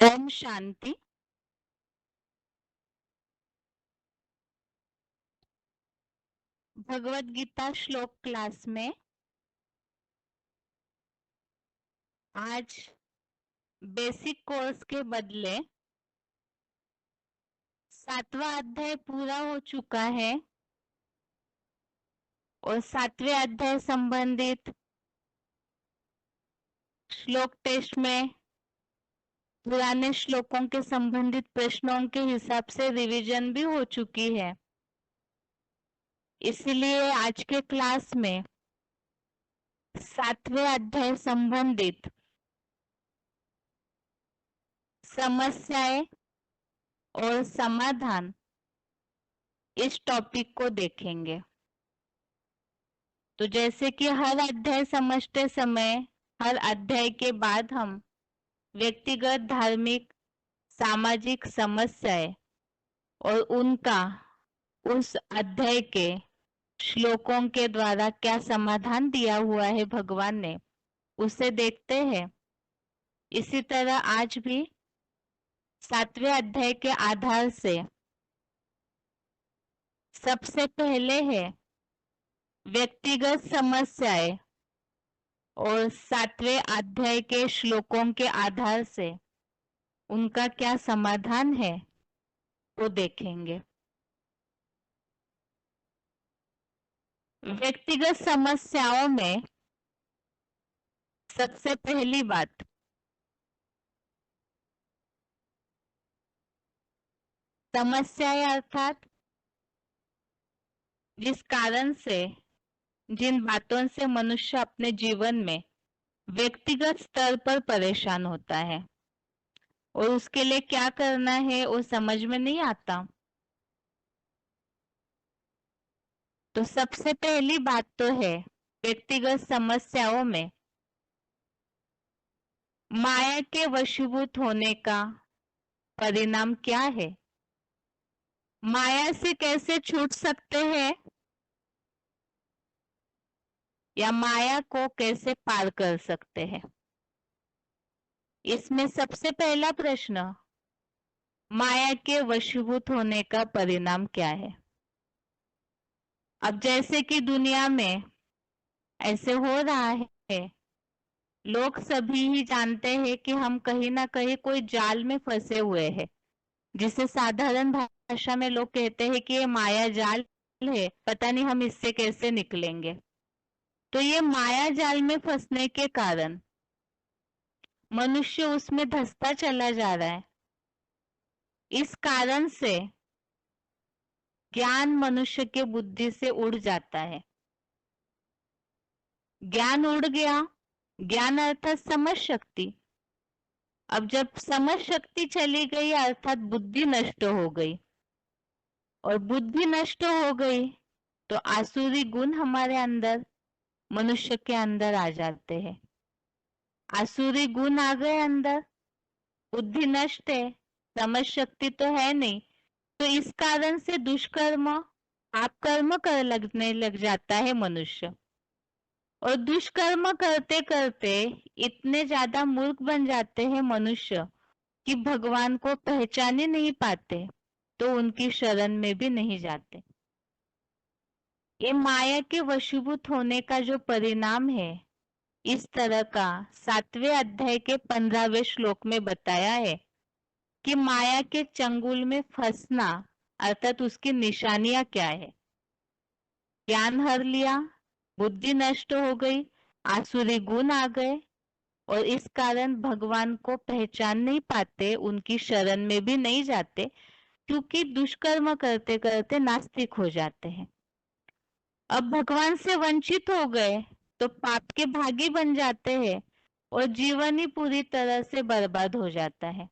ओम शांति। भगवत गीता श्लोक क्लास में आज बेसिक कोर्स के बदले 7वां अध्याय पूरा हो चुका है और 7वें अध्याय संबंधित श्लोक टेस्ट में पुराने श्लोकों के संबंधित प्रश्नों के हिसाब से रिवीजन भी हो चुकी है। इसलिए आज के क्लास में 7वें अध्याय संबंधित समस्याएं और समाधान इस टॉपिक को देखेंगे। तो जैसे कि हर अध्याय समझते समय हर अध्याय के बाद हम व्यक्तिगत, धार्मिक, सामाजिक समस्याएं और उनका उस अध्याय के श्लोकों के द्वारा क्या समाधान दिया हुआ है भगवान ने, उसे देखते हैं। इसी तरह आज भी 7वें अध्याय के आधार से सबसे पहले है व्यक्तिगत समस्याएं और 7वें अध्याय के श्लोकों के आधार से उनका क्या समाधान है वो देखेंगे। व्यक्तिगत समस्याओं में सबसे पहली बात, समस्याएं अर्थात जिस कारण से, जिन बातों से मनुष्य अपने जीवन में व्यक्तिगत स्तर पर परेशान होता है और उसके लिए क्या करना है वो समझ में नहीं आता। तो सबसे पहली बात तो है व्यक्तिगत समस्याओं में माया के वशीभूत होने का परिणाम क्या है, माया से कैसे छूट सकते हैं या माया को कैसे पार कर सकते हैं। इसमें सबसे पहला प्रश्न, माया के वशीभूत होने का परिणाम क्या है। अब जैसे कि दुनिया में ऐसे हो रहा है, लोग सभी ही जानते हैं कि हम कहीं ना कहीं कोई जाल में फंसे हुए हैं, जिसे साधारण भाषा में लोग कहते हैं कि ये माया जाल है, पता नहीं हम इससे कैसे निकलेंगे। तो ये माया जाल में फंसने के कारण मनुष्य उसमें धंसता चला जा रहा है। इस कारण से ज्ञान मनुष्य के बुद्धि से उड़ जाता है। ज्ञान उड़ गया, ज्ञान अर्थात समझ शक्ति। अब जब समझ शक्ति चली गई अर्थात बुद्धि नष्ट हो गई, और बुद्धि नष्ट हो गई तो आसुरी गुण हमारे अंदर, मनुष्य के अंदर आ जाते हैं। आसुरी गुण आ गए अंदर, बुद्धि नष्ट है, समझ शक्ति तो है नहीं, तो इस कारण से दुष्कर्म, पाप कर्म कर लगने लग जाता है मनुष्य। और दुष्कर्म करते करते इतने ज्यादा मूर्ख बन जाते हैं मनुष्य कि भगवान को पहचान ही नहीं पाते, तो उनकी शरण में भी नहीं जाते। ये माया के वशीभूत होने का जो परिणाम है, इस तरह का 7वें अध्याय के 15वें श्लोक में बताया है कि माया के चंगुल में फंसना अर्थात उसकी निशानियां क्या है। ज्ञान हर लिया, बुद्धि नष्ट हो गई, आसुरी गुण आ गए और इस कारण भगवान को पहचान नहीं पाते, उनकी शरण में भी नहीं जाते, क्योंकि दुष्कर्म करते करते नास्तिक हो जाते हैं। अब भगवान से वंचित हो गए तो पाप के भागी बन जाते हैं और जीवन ही पूरी तरह से बर्बाद हो जाता है।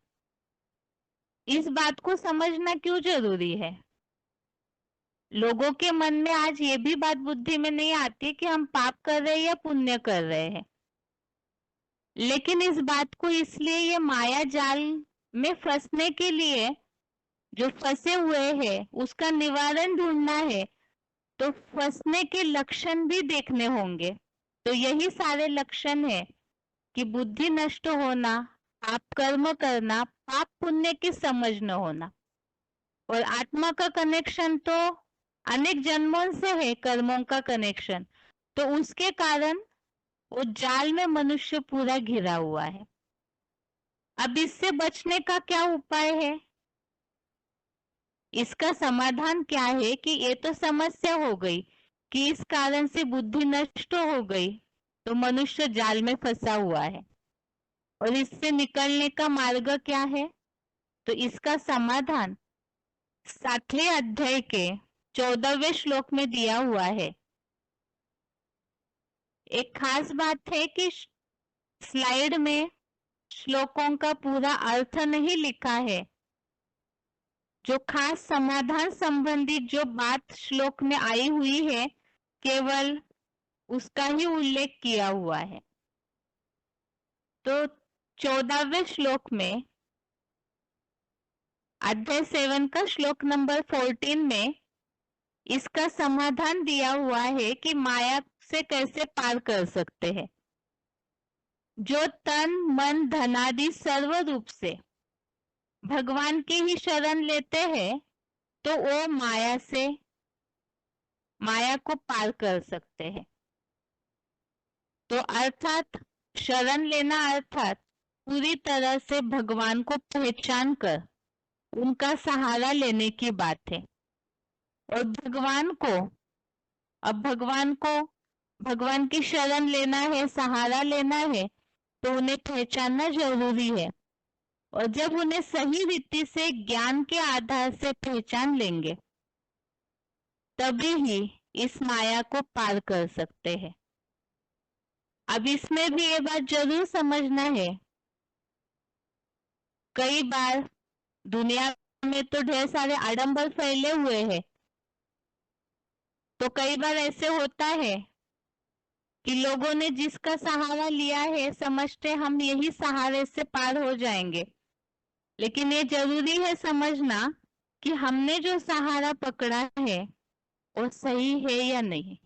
इस बात को समझना क्यों जरूरी है। लोगों के मन में आज ये भी बात बुद्धि में नहीं आती कि हम पाप कर रहे हैं या पुण्य कर रहे हैं, लेकिन इस बात को इसलिए ये माया जाल में फंसने के लिए जो फंसे हुए हैं उसका निवारण ढूंढना है, तो फंसने के लक्षण भी देखने होंगे। तो यही सारे लक्षण है कि बुद्धि नष्ट होना, पाप कर्म करना, पाप पुण्य की समझ न होना। और आत्मा का कनेक्शन तो अनेक जन्मों से है, कर्मों का कनेक्शन, तो उसके कारण वो जाल में मनुष्य पूरा घिरा हुआ है। अब इससे बचने का क्या उपाय है? इसका समाधान क्या है कि ये तो समस्या हो गई कि इस कारण से बुद्धि नष्ट हो गई, तो मनुष्य जाल में फंसा हुआ है। और इससे निकलने का मार्ग क्या है? तो इसका समाधान 7वें अध्याय के 14वें श्लोक में दिया हुआ है। एक खास बात है कि स्लाइड में श्लोकों का पूरा अर्थ नहीं लिखा है। जो खास समाधान संबंधी जो बात श्लोक में आई हुई है, केवल उसका ही उल्लेख किया हुआ है। तो 14वें श्लोक में अध्याय 7 का श्लोक नंबर 14 में इसका समाधान दिया हुआ है कि माया से कैसे पार कर सकते हैं। जो तन मन धनादि सर्व रूप से भगवान की ही शरण लेते हैं, तो वो माया को पार कर सकते हैं। तो अर्थात शरण लेना अर्थात पूरी तरह से भगवान को पहचान कर उनका सहारा लेने की बात है। और भगवान की शरण लेना है, सहारा लेना है, तो उन्हें पहचानना जरूरी है। और जब उन्हें सही रीति से ज्ञान के आधार से पहचान लेंगे, तभी ही इस माया को पार कर सकते हैं। अब इसमें भी ये बात जरूर समझना है, कई बार दुनिया में तो ढेर सारे आडंबर फैले हुए हैं, तो कई बार ऐसे होता है कि लोगों ने जिसका सहारा लिया है समझते हम यही सहारे से पार हो जाएंगे। लेकिन ये जरूरी है समझना कि हमने जो सहारा पकड़ा है वो सही है या नहीं।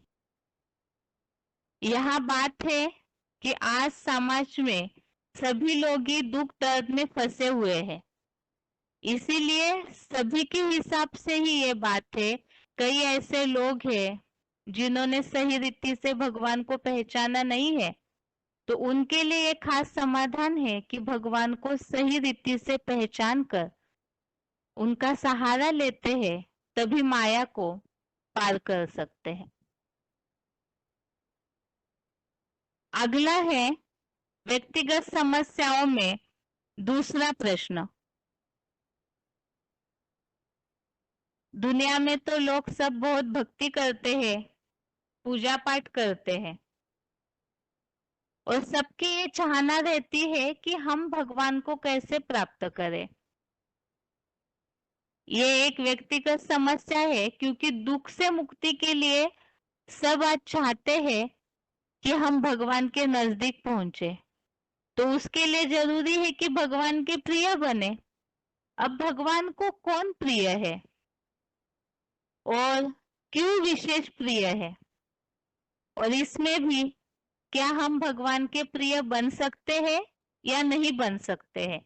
यहाँ बात है कि आज समाज में सभी लोग ही दुख दर्द में फंसे हुए हैं, इसीलिए सभी के हिसाब से ही ये बात है। कई ऐसे लोग हैं जिन्होंने सही रीति से भगवान को पहचाना नहीं है, तो उनके लिए एक खास समाधान है कि भगवान को सही रीति से पहचान कर उनका सहारा लेते हैं, तभी माया को पार कर सकते हैं। अगला है व्यक्तिगत समस्याओं में दूसरा प्रश्न। दुनिया में तो लोग सब बहुत भक्ति करते हैं, पूजा पाठ करते हैं, और सबकी ये चाहना रहती है कि हम भगवान को कैसे प्राप्त करें। ये एक व्यक्तिगत समस्या है, क्योंकि दुख से मुक्ति के लिए सब आज चाहते हैं कि हम भगवान के नजदीक पहुंचे। तो उसके लिए जरूरी है कि भगवान के प्रिय बने। अब भगवान को कौन प्रिय है और क्यों विशेष प्रिय है, और इसमें भी क्या हम भगवान के प्रिय बन सकते हैं या नहीं बन सकते हैं।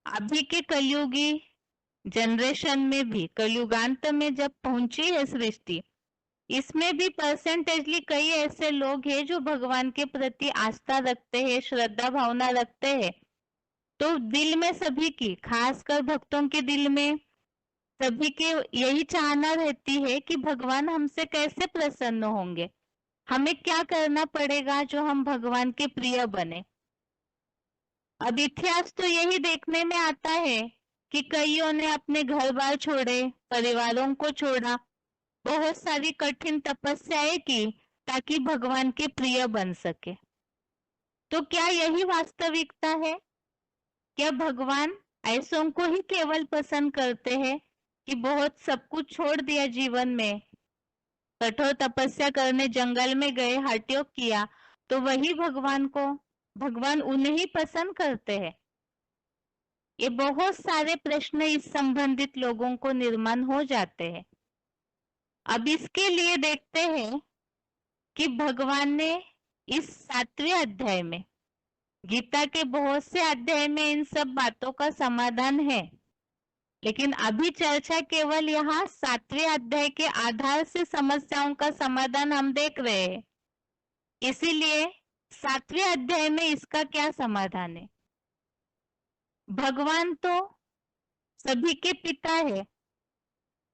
अभी के कलयुगी जनरेशन में भी, कलयुगांत में जब पहुंची है सृष्टि, इसमें भी परसेंटेजली कई ऐसे लोग हैं जो भगवान के प्रति आस्था रखते हैं, श्रद्धा भावना रखते हैं। तो दिल में सभी की, खासकर भक्तों के दिल में सभी के यही चाहना रहती है कि भगवान हमसे कैसे प्रसन्न होंगे, हमें क्या करना पड़ेगा जो हम भगवान के प्रिय बने। अब इतिहास तो यही देखने में आता है कि कईयों ने अपने घर बार छोड़े, परिवारों को छोड़ा, बहुत सारी कठिन तपस्याएं की ताकि भगवान के प्रिय बन सके। तो क्या यही वास्तविकता है? क्या भगवान ऐसों को ही केवल पसंद करते हैं कि बहुत सब कुछ छोड़ दिया, जीवन में कठोर तपस्या करने जंगल में गए, हठयोग किया, तो वही भगवान उन्हें ही पसंद करते हैं? ये बहुत सारे प्रश्न इस संबंधित लोगों को निर्माण हो जाते हैं। अब इसके लिए देखते हैं कि भगवान ने इस 7वें अध्याय में गीता के बहुत से अध्याय में इन सब बातों का समाधान है, लेकिन अभी चर्चा केवल यहाँ 7वें अध्याय के आधार से समस्याओं का समाधान हम देख रहे हैं। इसीलिए 7वें अध्याय में इसका क्या समाधान है। भगवान तो सभी के पिता है।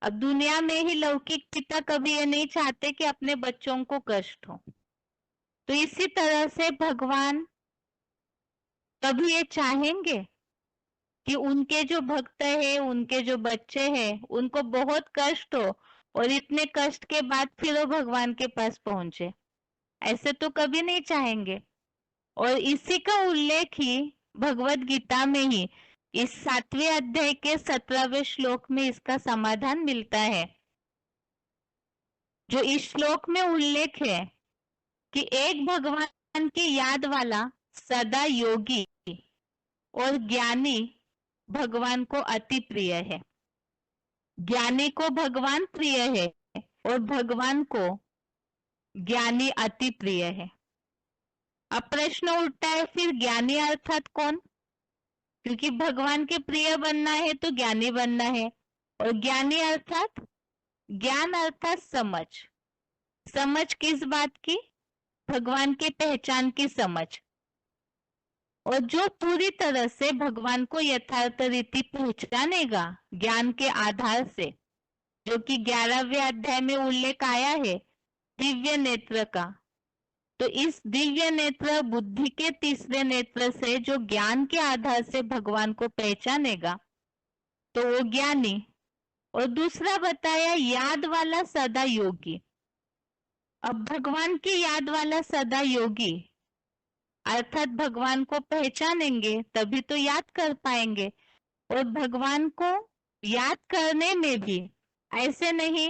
अब दुनिया में ही लौकिक पिता कभी ये नहीं चाहते कि अपने बच्चों को कष्ट हो, तो इसी तरह से भगवान कभी ये चाहेंगे कि उनके जो भक्त है, उनके जो बच्चे हैं, उनको बहुत कष्ट हो और इतने कष्ट के बाद फिर वो भगवान के पास पहुंचे? ऐसे तो कभी नहीं चाहेंगे। और इसी का उल्लेख ही भगवत गीता में ही इस 7वें अध्याय के 17वें श्लोक में इसका समाधान मिलता है। जो इस श्लोक में उल्लेख है कि एक भगवान की याद वाला सदा योगी और ज्ञानी भगवान को अति प्रिय है। ज्ञानी को भगवान प्रिय है और भगवान को ज्ञानी अति प्रिय है। अब प्रश्न उठता है, फिर ज्ञानी अर्थात कौन? क्योंकि भगवान के प्रिय बनना है तो ज्ञानी बनना है। और ज्ञानी अर्थात, ज्ञान अर्थात समझ। समझ किस बात की? भगवान की पहचान की समझ। और जो पूरी तरह से भगवान को यथार्थ रीति पहचानेगा ज्ञान के आधार से, जो कि 11वें अध्याय में उल्लेख आया है दिव्य नेत्र का। तो इस दिव्य नेत्र बुद्धि के तीसरे नेत्र से जो ज्ञान के आधार से भगवान को पहचानेगा तो वो ज्ञानी। और दूसरा बताया याद वाला सदा योगी। अब भगवान की याद वाला सदा योगी अर्थात भगवान को पहचानेंगे तभी तो याद कर पाएंगे। और भगवान को याद करने में भी ऐसे नहीं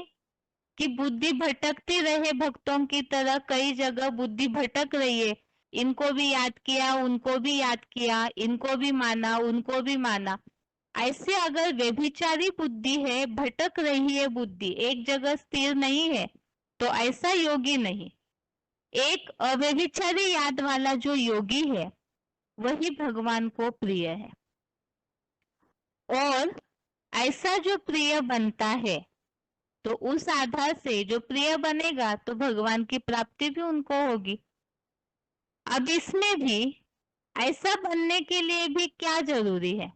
कि बुद्धि भटकती रहे भक्तों की तरह। कई जगह बुद्धि भटक रही है, इनको भी याद किया, उनको भी याद किया, इनको भी माना, उनको भी माना। ऐसे अगर व्यभिचारी बुद्धि है, भटक रही है बुद्धि, एक जगह स्थिर नहीं है, तो ऐसा योगी नहीं। एक अव्यभिचारी याद वाला जो योगी है वही भगवान को प्रिय है। और ऐसा जो प्रिय बनता है तो उस आधार से जो प्रिय बनेगा तो भगवान की प्राप्ति भी उनको होगी। अब इसमें भी ऐसा बनने के लिए भी क्या जरूरी है?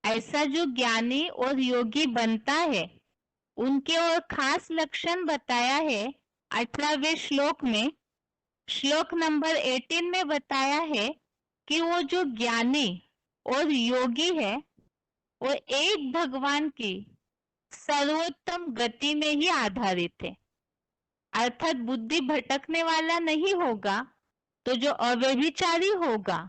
ऐसा जो ज्ञानी और योगी बनता है उनके और खास लक्षण बताया है 18वें श्लोक में। श्लोक नंबर 18 में बताया है कि वो जो ज्ञानी और योगी है वो एक भगवान की सर्वोत्तम गति में ही आधारित है। अर्थात बुद्धि भटकने वाला नहीं होगा। तो जो अव्यभिचारी होगा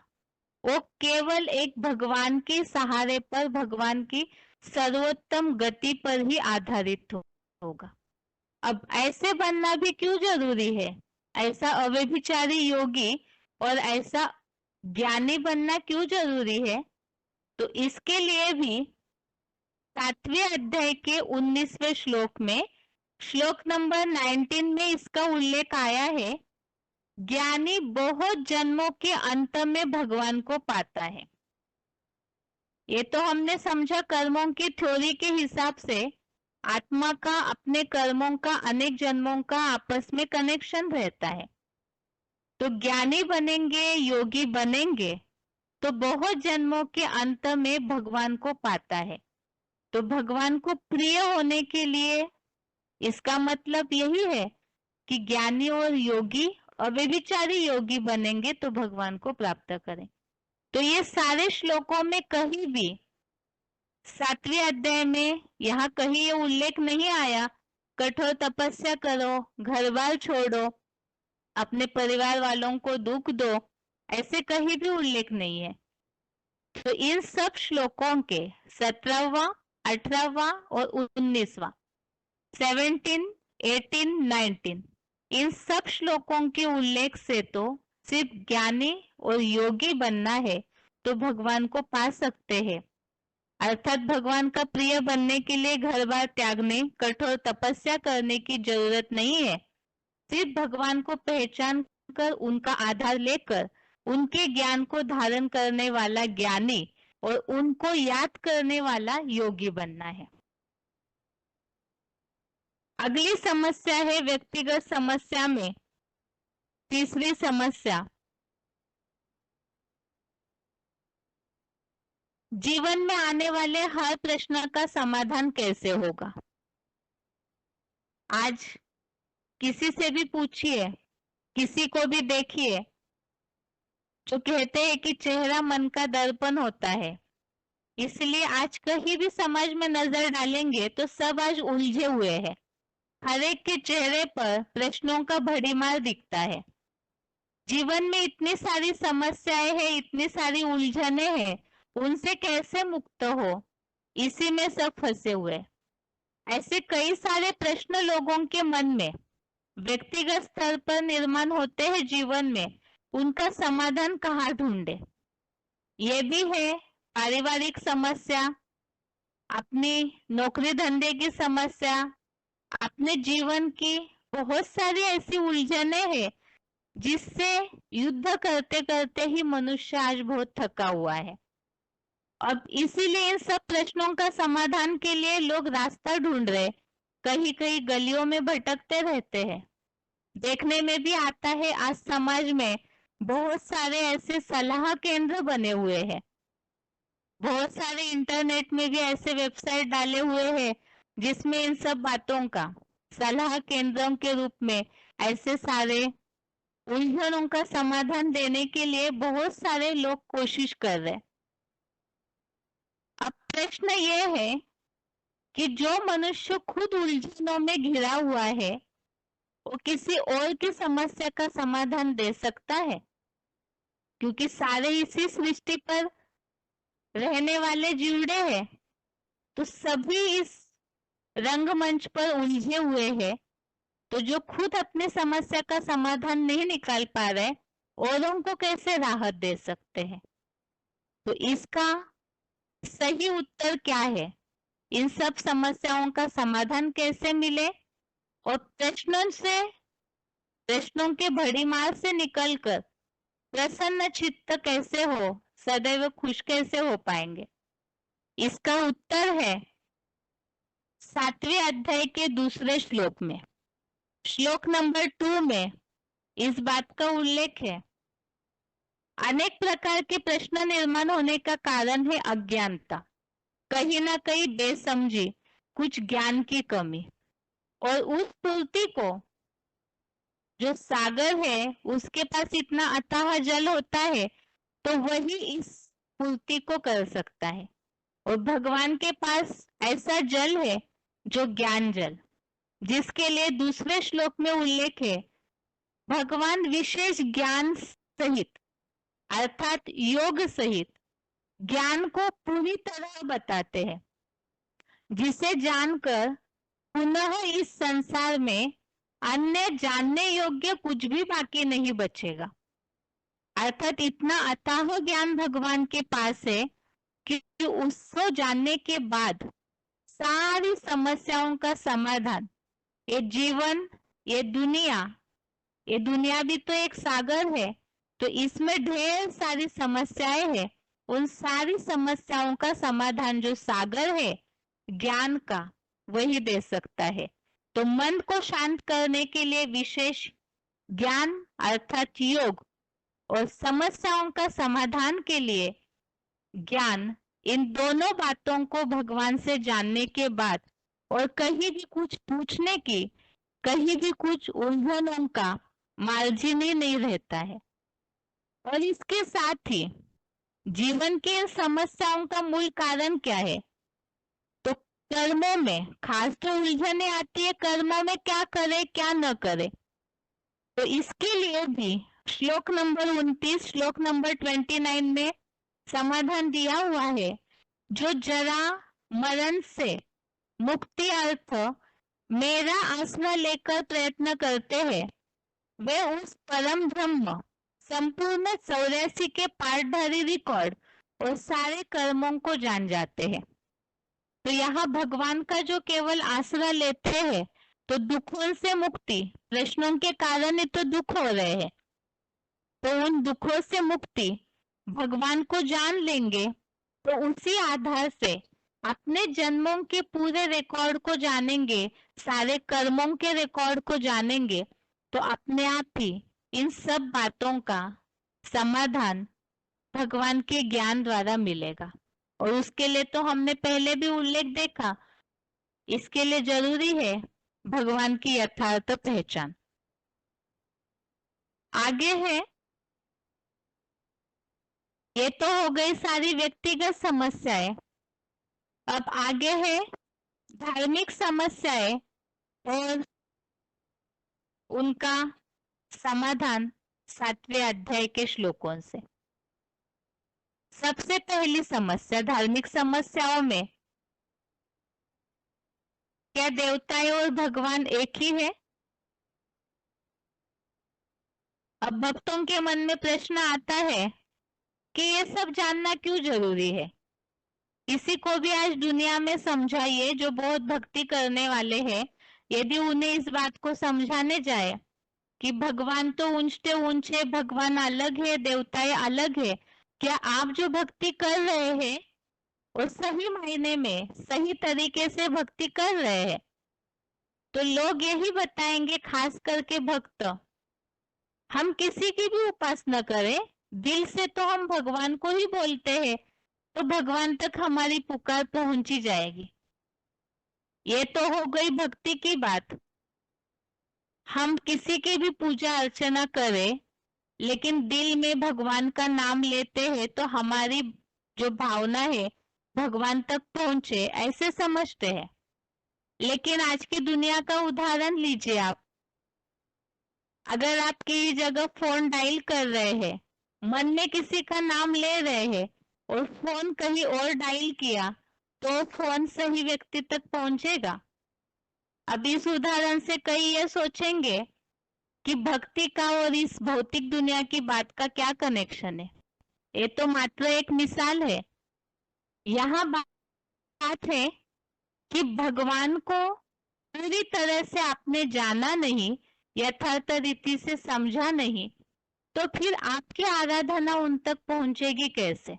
वो केवल एक भगवान के सहारे पर, भगवान की सर्वोत्तम गति पर ही आधारित होगा। अब ऐसे बनना भी क्यों जरूरी है? ऐसा अव्यभिचारी योगी और ऐसा ज्ञानी बनना क्यों जरूरी है? तो इसके लिए भी 7वें अध्याय के 19वें श्लोक में, श्लोक नंबर 19 में इसका उल्लेख आया है। ज्ञानी बहुत जन्मों के अंत में भगवान को पाता है। ये तो हमने समझा कर्मों की थ्योरी के हिसाब से आत्मा का अपने कर्मों का अनेक जन्मों का आपस में कनेक्शन रहता है। तो ज्ञानी बनेंगे, योगी बनेंगे तो बहुत जन्मों के अंत में भगवान को पाता है। तो भगवान को प्रिय होने के लिए इसका मतलब यही है कि ज्ञानी और योगी अव्यभिचारी योगी बनेंगे तो भगवान को प्राप्त करें। तो ये सारे श्लोकों में कहीं भी 7वें अध्याय में यहाँ कहीं ये उल्लेख नहीं आया कठोर तपस्या करो, घर बार छोड़ो, अपने परिवार वालों को दुख दो, ऐसे कहीं भी उल्लेख नहीं है। तो इन सब श्लोकों के 17वां, 18वां और 19वां, 17, 18, 19, इन सब श्लोकों के उल्लेख से तो सिर्फ ज्ञानी और योगी बनना है तो भगवान को पा सकते हैं। अर्थात भगवान का प्रिय बनने के लिए घर बार त्यागने, कठोर तपस्या करने की जरूरत नहीं है। सिर्फ भगवान को पहचान कर, उनका आधार लेकर उनके ज्ञान को धारण करने वाला ज्ञानी और उनको याद करने वाला योगी बनना है। अगली समस्या है व्यक्तिगत समस्या में तीसरी समस्या, जीवन में आने वाले हर प्रश्न का समाधान कैसे होगा। आज किसी से भी पूछिए, किसी को भी देखिए, जो कहते हैं कि चेहरा मन का दर्पण होता है, इसलिए आज कहीं भी समाज में नजर डालेंगे तो सब आज उलझे हुए हैं। हर एक के चेहरे पर प्रश्नों का भड़ीमार दिखता है। जीवन में इतनी सारी समस्याएं हैं, इतनी सारी उलझने हैं, उनसे कैसे मुक्त हो, इसी में सब फंसे हुए। ऐसे कई सारे प्रश्न लोगों के मन में व्यक्तिगत स्तर पर निर्माण होते हैं जीवन में, उनका समाधान कहाँ ढूंढे। ये भी है पारिवारिक समस्या, अपनी नौकरी धंधे की समस्या, अपने जीवन की बहुत सारी ऐसी उलझने हैं जिससे युद्ध करते करते ही मनुष्य आज बहुत थका हुआ है। अब इसीलिए इन सब प्रश्नों का समाधान के लिए लोग रास्ता ढूंढ रहे, कहीं कहीं गलियों में भटकते रहते हैं। देखने में भी आता है आज समाज में बहुत सारे ऐसे सलाह केंद्र बने हुए हैं, बहुत सारे इंटरनेट में भी ऐसे वेबसाइट डाले हुए हैं जिसमें इन सब बातों का सलाह केंद्रों के रूप में ऐसे सारे उलझनों का समाधान देने के लिए बहुत सारे लोग कोशिश कर रहे हैं। अब प्रश्न ये है कि जो मनुष्य खुद उलझनों में घिरा हुआ है वो किसी और की समस्या का समाधान दे सकता है, क्योंकि सारे इसी सृष्टि पर रहने वाले जीवड़े हैं, तो सभी इस रंगमंच पर उलझे हुए हैं। तो जो खुद अपने समस्या का समाधान नहीं निकाल पा रहे, औरों को कैसे राहत दे सकते हैं। तो इसका सही उत्तर क्या है, इन सब समस्याओं का समाधान कैसे मिले और प्रश्नों के भड़ीमार से निकलकर प्रसन्न चित्त कैसे हो, सदैव खुश कैसे हो पाएंगे। इसका उत्तर है 7वें अध्याय के दूसरे श्लोक में। श्लोक नंबर 2 में इस बात का उल्लेख है, अनेक प्रकार के प्रश्न निर्माण होने का कारण है अज्ञानता, कहीं ना कहीं बेसमझी, कुछ ज्ञान की कमी। और उस पूर्ति को, जो सागर है उसके पास इतना अथाह जल होता है तो वही इस पूर्ति को कर सकता है। और भगवान के पास ऐसा जल है जो ज्ञान जल, जिसके लिए दूसरे श्लोक में उल्लेख है, भगवान विशेष ज्ञान सहित अर्थात योग सहित ज्ञान को पूरी तरह बताते हैं, जिसे जानकर पुनः इस संसार में अन्य जानने योग्य कुछ भी बाकी नहीं बचेगा। अर्थात इतना अथाह ज्ञान भगवान के पास है कि उसको जानने के बाद सारी समस्याओं का समाधान, ये जीवन, ये दुनिया भी तो एक सागर है, तो इसमें ढेर सारी समस्याएं हैं, उन सारी समस्याओं का समाधान जो सागर है ज्ञान का, वही दे सकता है। तो मन को शांत करने के लिए विशेष ज्ञान अर्थात योग और समस्याओं का समाधान के लिए ज्ञान, इन दोनों बातों को भगवान से जानने के बाद और कहीं भी कुछ पूछने की, कहीं भी कुछ उलझनों का मार्जिन ही नहीं रहता है। और इसके साथ ही जीवन की इन समस्याओं का मूल कारण क्या है, तो कर्मों में खास तो उलझने आती है, कर्मों में क्या करे क्या न करे। तो इसके लिए भी श्लोक नंबर 29, श्लोक नंबर 29 में समाधान दिया हुआ है, जो जरा मरण से मुक्ति अर्थ मेरा आसरा लेकर प्रयत्न करते हैं, वे उस परम ब्रह्म संपूर्ण 84 के पाठधारी रिकॉर्ड और सारे कर्मों को जान जाते हैं। तो यहाँ भगवान का जो केवल आसरा लेते हैं तो दुखों से मुक्ति, प्रश्नों के कारण ही तो दुख हो रहे हैं, तो उन दुखों से मुक्ति, भगवान को जान लेंगे तो उसी आधार से अपने जन्मों के पूरे रिकॉर्ड को जानेंगे, सारे कर्मों के रिकॉर्ड को जानेंगे, तो अपने आप ही इन सब बातों का समाधान भगवान के ज्ञान द्वारा मिलेगा। और उसके लिए तो हमने पहले भी उल्लेख देखा, इसके लिए जरूरी है भगवान की यथार्थ पहचान। आगे है, ये तो हो गई सारी व्यक्तिगत समस्याएं। अब आगे है धार्मिक समस्याएं और उनका समाधान 7वें अध्याय के श्लोकों से। सबसे पहली समस्या धार्मिक समस्याओं में, क्या देवताएं और भगवान एक ही है? अब भक्तों के मन में प्रश्न आता है कि ये सब जानना क्यों जरूरी है? किसी को भी आज दुनिया में समझाइए जो बहुत भक्ति करने वाले हैं, यदि उन्हें इस बात को समझाने जाए कि भगवान तो ऊंचे ऊंचे, भगवान अलग है, देवताएं अलग है, क्या आप जो भक्ति कर रहे हैं और सही मायने में सही तरीके से भक्ति कर रहे हैं? तो लोग यही बताएंगे, खास करके भक्त, हम किसी की भी उपासना करें, दिल से तो हम भगवान को ही बोलते हैं, तो भगवान तक हमारी पुकार पहुंची जाएगी। ये तो हो गई भक्ति की बात। हम किसी की भी पूजा अर्चना करें, लेकिन दिल में भगवान का नाम लेते हैं, तो हमारी जो भावना है भगवान तक पहुंचे, ऐसे समझते हैं। लेकिन आज की दुनिया का उदाहरण लीजिए आप। अगर आप की जगह फोन डायल कर रहे हैं, मन में किसी का नाम ले रहे हैं और फोन कहीं और डायल किया, तो फोन सही व्यक्ति तक पहुंचेगा? अब इस उदाहरण से कई ये सोचेंगे कि भक्ति का और इस भौतिक दुनिया की बात का क्या कनेक्शन है? ये तो मात्र एक मिसाल है। यहाँ बात है कि भगवान को पूरी तरह से आपने जाना नहीं, यथार्थ रीति से समझा नहीं, तो फिर आपकी आराधना उन तक पहुंचेगी कैसे?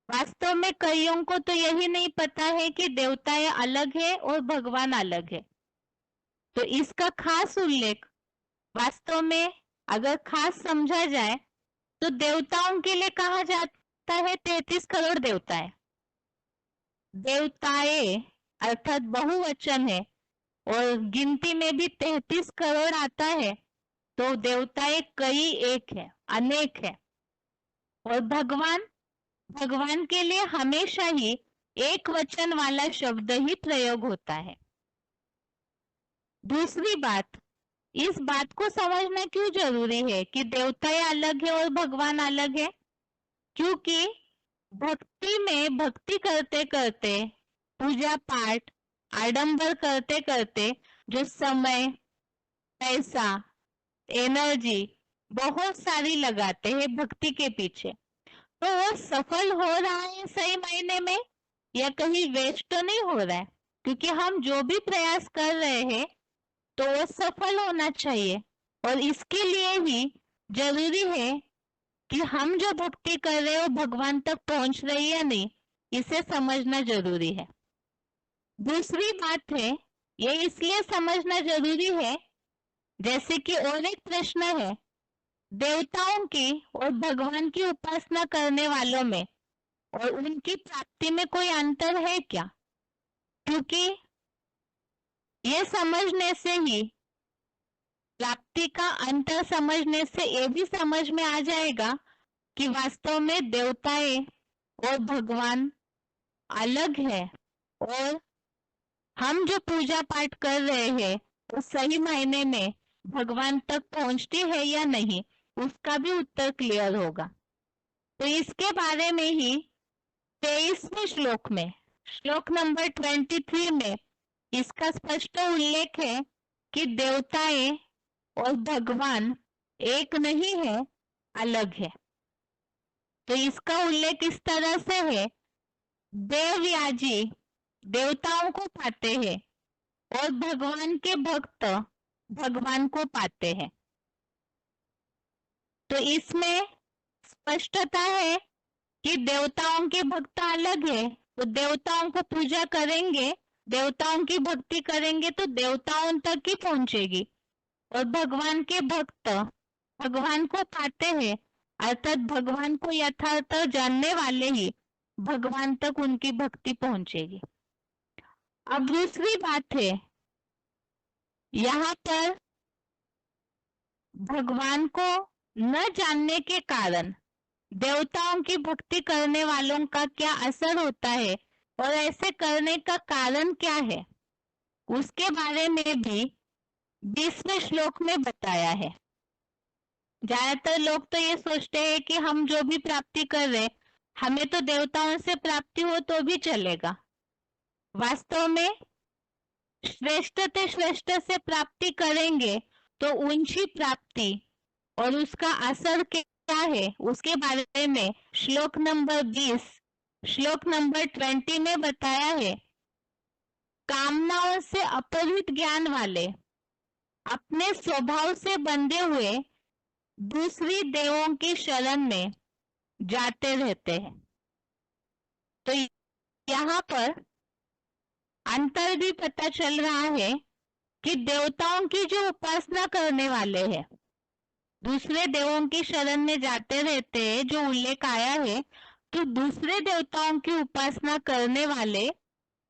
वास्तव में कईयों को तो यही नहीं पता है कि देवताएं अलग है और भगवान अलग है। तो इसका खास उल्लेख वास्तव में अगर खास समझा जाए तो देवताओं के लिए कहा जाता है 33 करोड़ देवताएं। देवताएं अर्थात बहुवचन है और गिनती में भी 33 करोड़ आता है, तो देवताएं कई एक है, अनेक है। और भगवान, भगवान के लिए हमेशा ही एक वचन वाला शब्द ही प्रयोग होता है। दूसरी बात, इस बात को समझना क्यों जरूरी है कि देवताएं अलग है और भगवान अलग है? क्योंकि भक्ति में भक्ति करते करते, पूजा पाठ आडंबर करते करते जो समय, पैसा, एनर्जी बहुत सारी लगाते हैं भक्ति के पीछे, तो वो सफल हो रहा है सही मायने में या कहीं वेस्ट तो नहीं हो रहा है? क्योंकि हम जो भी प्रयास कर रहे हैं तो वो सफल होना चाहिए, और इसके लिए ही जरूरी है कि हम जो भक्ति कर रहे हो भगवान तक पहुंच रही है या नहीं, इसे समझना जरूरी है। दूसरी बात है, ये इसलिए समझना जरूरी है, जैसे कि और एक प्रश्न है, देवताओं की और भगवान की उपासना करने वालों में और उनकी प्राप्ति में कोई अंतर है क्या? क्योंकि ये समझने से ही, प्राप्ति का अंतर समझने से ये भी समझ में आ जाएगा कि वास्तव में देवताएं और भगवान अलग है, और हम जो पूजा पाठ कर रहे हैं वो सही मायने में भगवान तक पहुंचती है या नहीं, उसका भी उत्तर क्लियर होगा। तो इसके बारे में ही 23वें श्लोक में, श्लोक नंबर 23 में इसका स्पष्ट उल्लेख है कि देवताएं और भगवान एक नहीं है, अलग है। तो इसका उल्लेख इस तरह से है, देवयाजी देवताओं को पाते हैं और भगवान के भक्त भगवान को पाते हैं। तो इसमें स्पष्टता है कि देवताओं के भक्त अलग है, तो देवताओं को पूजा करेंगे, देवताओं की भक्ति करेंगे तो देवताओं तक ही पहुंचेगी, और भगवान के भक्त भगवान को पाते हैं, अर्थात भगवान को यथार्थ जानने वाले ही भगवान तक उनकी भक्ति पहुंचेगी। अब दूसरी बात है, यहाँ पर भगवान को न जानने के कारण देवताओं की भक्ति करने वालों का क्या असर होता है और ऐसे करने का कारण क्या है, उसके बारे में भी 20वें श्लोक में बताया है। ज्यादातर लोग तो ये सोचते हैं कि हम जो भी प्राप्ति कर रहे, हमें तो देवताओं से प्राप्ति हो तो भी चलेगा। वास्तव में श्रेष्ठ से प्राप्ति करेंगे तो ऊंची प्राप्ति और उसका असर क्या है उसके बारे में श्लोक नंबर 20 श्लोक नंबर 20 में बताया है। कामनाओं से अपहृत ज्ञान वाले अपने स्वभाव से बंधे हुए दूसरी देवों की शरण में जाते रहते हैं। तो यहाँ पर अंतर भी पता चल रहा है कि देवताओं की जो उपासना करने वाले हैं, दूसरे देवों की शरण में जाते रहते हैं, जो उल्लेख आया है, तो दूसरे देवताओं की उपासना करने वाले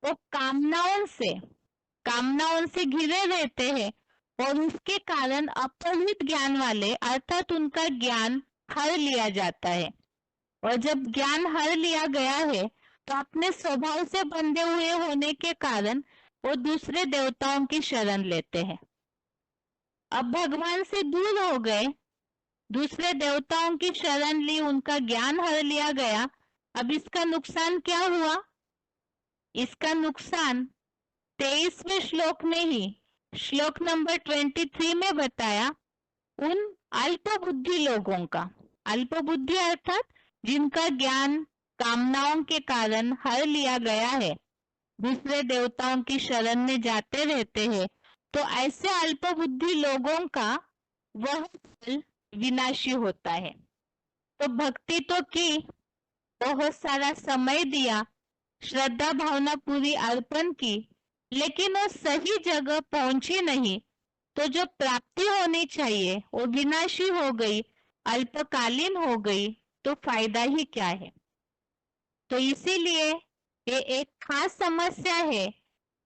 वो कामनाओं से घिरे रहते हैं और उसके कारण अपहृत ज्ञान वाले अर्थात उनका ज्ञान हर लिया जाता है, और जब ज्ञान हर लिया गया है तो अपने स्वभाव से बंधे हुए होने के कारण वो दूसरे देवताओं की शरण लेते हैं। अब भगवान से दूर हो गए, दूसरे देवताओं की शरण ली, उनका ज्ञान हर लिया गया। अब इसका नुकसान क्या हुआ? इसका नुकसान 23वें श्लोक में ही श्लोक नंबर 23 में बताया, उन अल्प बुद्धि लोगों का। अल्प बुद्धि अर्थात जिनका ज्ञान कामनाओं के कारण हर लिया गया है, दूसरे देवताओं की शरण में जाते रहते हैं, तो ऐसे अल्प बुद्धि लोगों का वह फल विनाशी होता है। तो भक्ति तो की, बहुत सारा समय दिया, श्रद्धा भावना पूरी अर्पण की, लेकिन वो सही जगह पहुंची नहीं, तो जो प्राप्ति होनी चाहिए वो विनाशी हो गई, अल्पकालीन हो गई, तो फायदा ही क्या है। तो इसीलिए ये एक खास समस्या है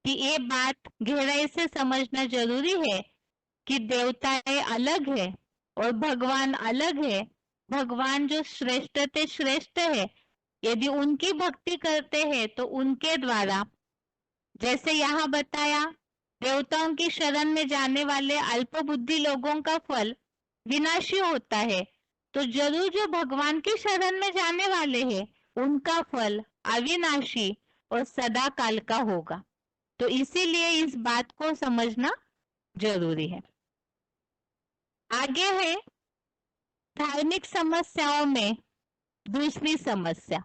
कि ये बात गहराई से समझना जरूरी है कि देवताएं अलग है और भगवान अलग है। भगवान जो श्रेष्ठ है, यदि उनकी भक्ति करते हैं तो उनके द्वारा, जैसे यहाँ बताया, देवताओं की शरण में जाने वाले अल्प बुद्धि लोगों का फल विनाशी होता है, तो जरूर जो भगवान की शरण में जाने वाले हैं उनका फल अविनाशी और सदा काल का होगा। तो इसीलिए इस बात को समझना जरूरी है। आगे है धार्मिक समस्याओं में दूसरी समस्या।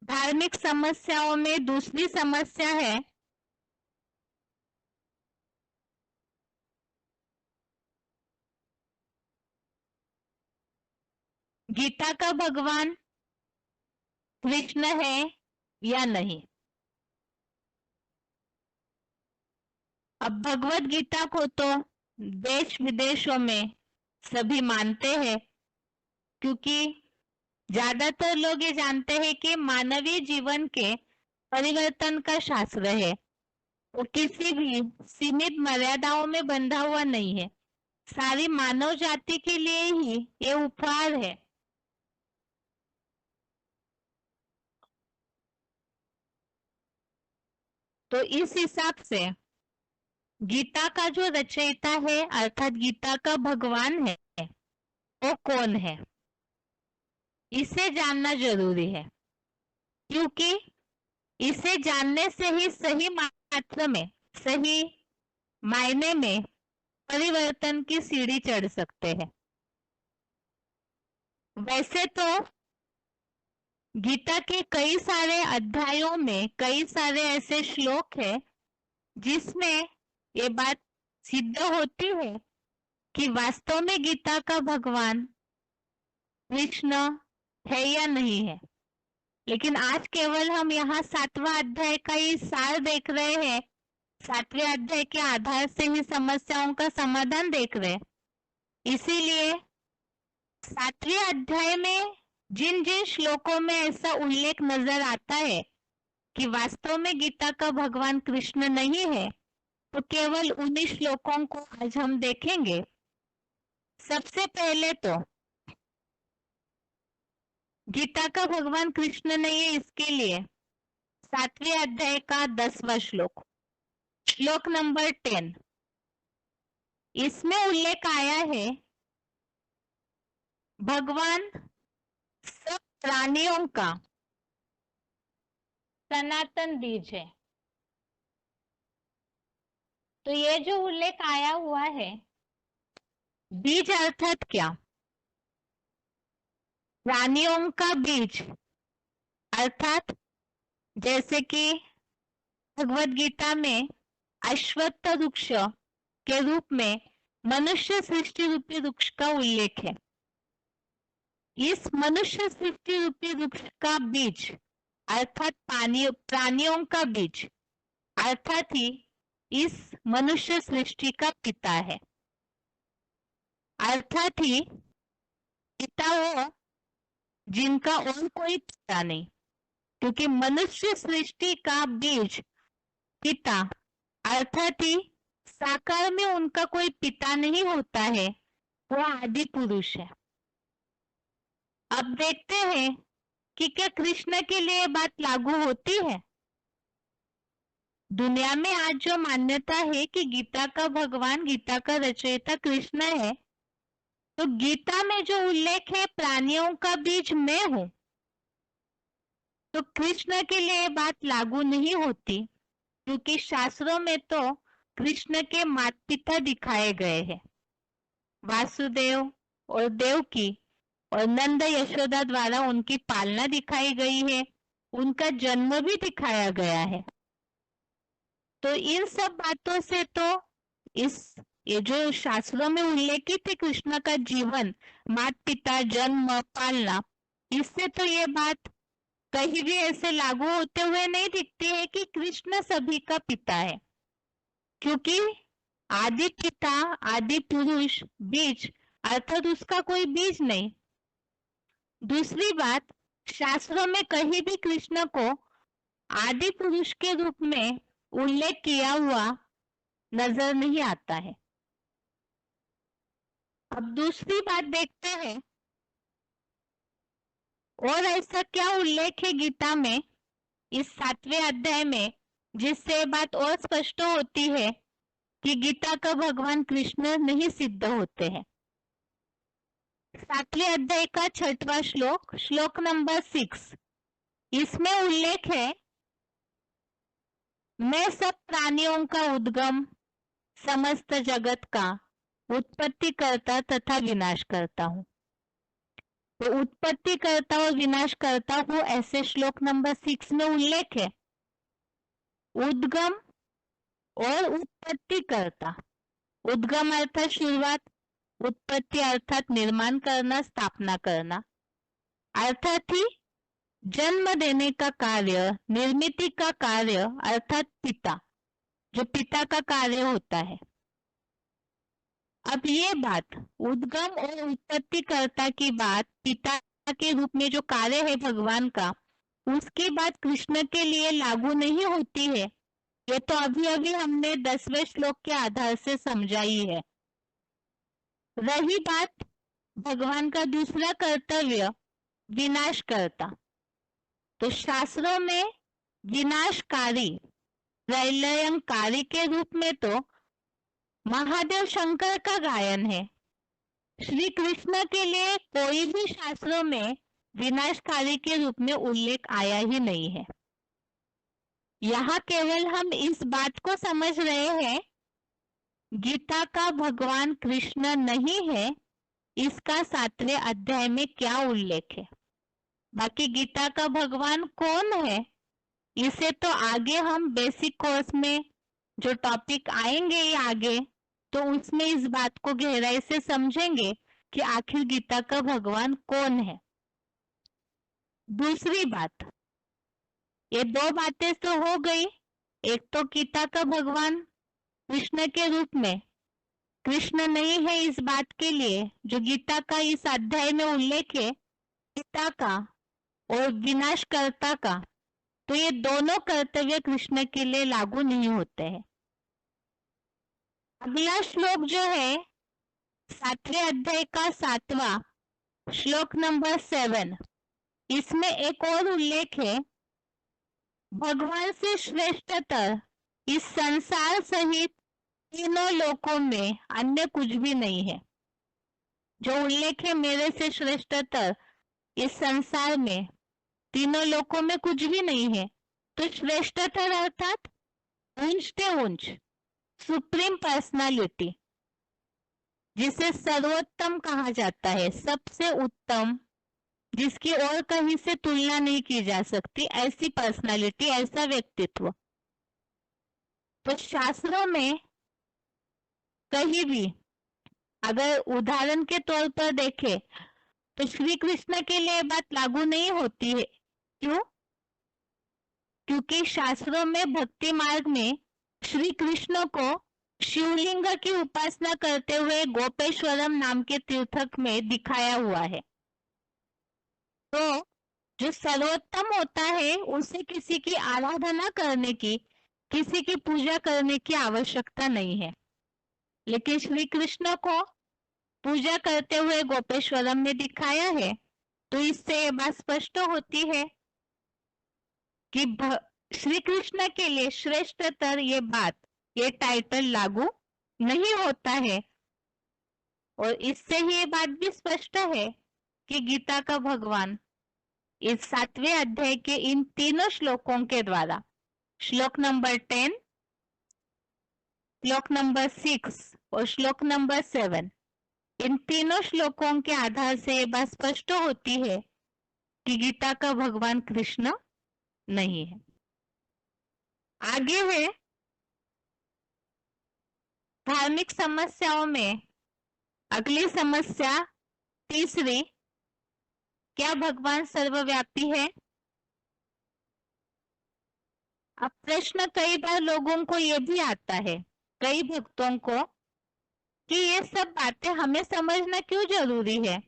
धार्मिक समस्याओं में दूसरी समस्या है गीता का भगवान कृष्ण है या नहीं। अब भगवत गीता को तो देश विदेशों में सभी मानते हैं, क्योंकि ज्यादातर लोग ये जानते हैं कि मानवीय जीवन के परिवर्तन का शास्त्र है, वो किसी भी सीमित मर्यादाओं में बंधा हुआ नहीं है, सारी मानव जाति के लिए ही ये उपहार है। तो इस हिसाब से गीता का जो रचयिता है अर्थात गीता का भगवान है, वो कौन है, इसे जानना जरूरी है, क्योंकि इसे जानने से ही सही मात्रा में, सही मायने में परिवर्तन की सीढ़ी चढ़ सकते हैं। वैसे तो गीता के कई सारे अध्यायों में कई सारे ऐसे श्लोक हैं जिसमें ये बात सिद्ध होती है कि वास्तव में गीता का भगवान कृष्ण है या नहीं है। लेकिन आज केवल हम यहाँ 7वां अध्याय का ही सार देख रहे हैं, 7वें अध्याय के आधार से ही समस्याओं का समाधान देख रहे हैं। इसीलिए 7वें अध्याय में जिन जिन श्लोकों में ऐसा उल्लेख नजर आता है कि वास्तव में गीता का भगवान कृष्ण नहीं है, तो केवल उन्हीं श्लोकों को आज हम देखेंगे। सबसे पहले तो गीता का भगवान कृष्ण नहीं है, इसके लिए 7वें अध्याय का 10वां श्लोक, श्लोक नंबर 10, इसमें उल्लेख आया है भगवान सब प्राणियों का सनातन बीज है। तो ये जो उल्लेख आया हुआ है, बीज अर्थात क्या? प्राणियों का बीज अर्थात जैसे कि भगवत गीता में अश्वत्थ वृक्ष के रूप में मनुष्य सृष्टि रूपी वृक्ष का उल्लेख है। इस मनुष्य सृष्टि रूपी वृक्ष का बीज अर्थात प्राणियों का बीज अर्थात ही इस मनुष्य सृष्टि का पिता है, अर्थात ही पिता वो जिनका और कोई पिता नहीं, क्योंकि मनुष्य सृष्टि का बीज पिता अर्थात ही साकार में उनका कोई पिता नहीं होता है, वो आदि पुरुष है। अब देखते हैं कि क्या कृष्ण के लिए बात लागू होती है। दुनिया में आज जो मान्यता है कि गीता का भगवान, गीता का रचयिता कृष्ण है, तो गीता में जो उल्लेख है प्राणियों का बीज मैं हूं, तो कृष्ण के लिए बात लागू नहीं होती, क्योंकि शास्त्रों में तो कृष्ण के माता पिता दिखाए गए हैं, वासुदेव और देवकी और नंद यशोदा द्वारा उनकी पालना दिखाई गई है, उनका जन्म भी दिखाया गया है। तो इन सब बातों से तो ये जो शास्त्रों में उल्लेखित है कृष्ण का जीवन, माता पिता, जन्म, पालना, इससे तो ये बात कहीं भी ऐसे लागू होते हुए नहीं दिखती है कि कृष्ण सभी का पिता है, क्योंकि आदि पिता, आदि पुरुष, बीज अर्थात उसका कोई बीज नहीं। दूसरी बात, शास्त्रों में कहीं भी कृष्ण को आदि पुरुष के रूप में उल्लेख किया हुआ नजर नहीं आता है। अब दूसरी बात देखते हैं, और ऐसा क्या उल्लेख है गीता में इस 7वें अध्याय में जिससे बात और स्पष्ट होती है कि गीता का भगवान कृष्ण नहीं सिद्ध होते हैं। 7वें अध्याय का 6वां श्लोक, श्लोक नंबर 6, इसमें उल्लेख है मैं सब प्राणियों का उद्गम, समस्त जगत का उत्पत्ति करता तथा विनाश करता हूँ। तो उत्पत्ति करता और विनाश करता हूँ, ऐसे श्लोक नंबर 6 में उल्लेख है। उद्गम और उत्पत्ति करता, उद्गम अर्थात शुरुआत, उत्पत्ति अर्थात निर्माण करना, स्थापना करना, अर्थात ही जन्म देने का कार्य, निर्मिति का कार्य अर्थात पिता, जो पिता का कार्य होता है। अब ये बात उद्गम और उत्पत्ति कर्ता की बात पिता के रूप में जो कार्य है भगवान का, उसकी बात कृष्ण के लिए लागू नहीं होती है। ये तो अभी अभी हमने 10वें श्लोक के आधार से समझाई है। रही बात भगवान का दूसरा कर्तव्य विनाश करता, तो शास्त्रों में विनाशकारी, प्रलयंकारी के रूप में तो महादेव शंकर का गायन है। श्री कृष्ण के लिए कोई भी शास्त्रों में विनाशकारी के रूप में उल्लेख आया ही नहीं है। यहाँ केवल हम इस बात को समझ रहे हैं गीता का भगवान कृष्ण नहीं है, इसका 7वें अध्याय में क्या उल्लेख है। बाकी गीता का भगवान कौन है, इसे तो आगे हम बेसिक कोर्स में जो टॉपिक आएंगे ये आगे, तो उसमें इस बात को गहराई से समझेंगे कि आखिर गीता का भगवान कौन है। दूसरी बात, ये दो बातें तो हो गई। एक तो गीता का भगवान कृष्ण के रूप में कृष्ण नहीं है, इस बात के लिए जो गीता का इस अध्याय में उल्लेख है पिता का और विनाशकर्ता का, तो ये दोनों कर्तव्य कृष्ण के लिए लागू नहीं होते हैं। अगला श्लोक जो है 7वें अध्याय का 7वां श्लोक नंबर 7, इसमें एक और उल्लेख है, भगवान से श्रेष्ठतर इस संसार सहित तीनों लोकों में अन्य कुछ भी नहीं है। जो उल्लेख है मेरे से श्रेष्ठतर इस संसार में तीनों लोकों में कुछ भी नहीं है, तो श्रेष्ठतर अर्थात ऊंचते ऊंच, सुप्रीम पर्सनालिटी, जिसे सर्वोत्तम कहा जाता है, सबसे उत्तम, जिसकी और कहीं से तुलना नहीं की जा सकती, ऐसी पर्सनालिटी, ऐसा व्यक्तित्व। तो शास्त्रों में कहीं भी अगर उदाहरण के तौर पर देखें तो श्री कृष्ण के लिए बात लागू नहीं होती है। क्यों? क्योंकि शास्त्रों में भक्ति मार्ग में श्री कृष्ण को शिवलिंग की उपासना करते हुए गोपेश्वरम नाम के तीर्थक में दिखाया हुआ है। तो जो सर्वोत्तम होता है उसे किसी की आराधना करने की, किसी की पूजा करने की आवश्यकता नहीं है, लेकिन श्री कृष्ण को पूजा करते हुए गोपेश्वरम में दिखाया है। तो इससे ये बात स्पष्ट होती है कि श्री कृष्ण के लिए श्रेष्ठतर ये बात, ये टाइटल लागू नहीं होता है। और इससे ही ये बात भी स्पष्ट है कि गीता का भगवान इस 7वें अध्याय के इन तीनों श्लोकों के द्वारा, श्लोक नंबर 10, श्लोक नंबर 6 और श्लोक नंबर 7, इन तीनों श्लोकों के आधार से ये बात स्पष्ट होती है कि गीता का भगवान कृष्ण नहीं है। आगे है धार्मिक समस्याओं में अगली समस्या तीसरी, क्या भगवान सर्वव्यापी है? अब प्रश्न कई बार लोगों को यह भी आता है, कई भक्तों को, कि ये सब बातें हमें समझना क्यों जरूरी है।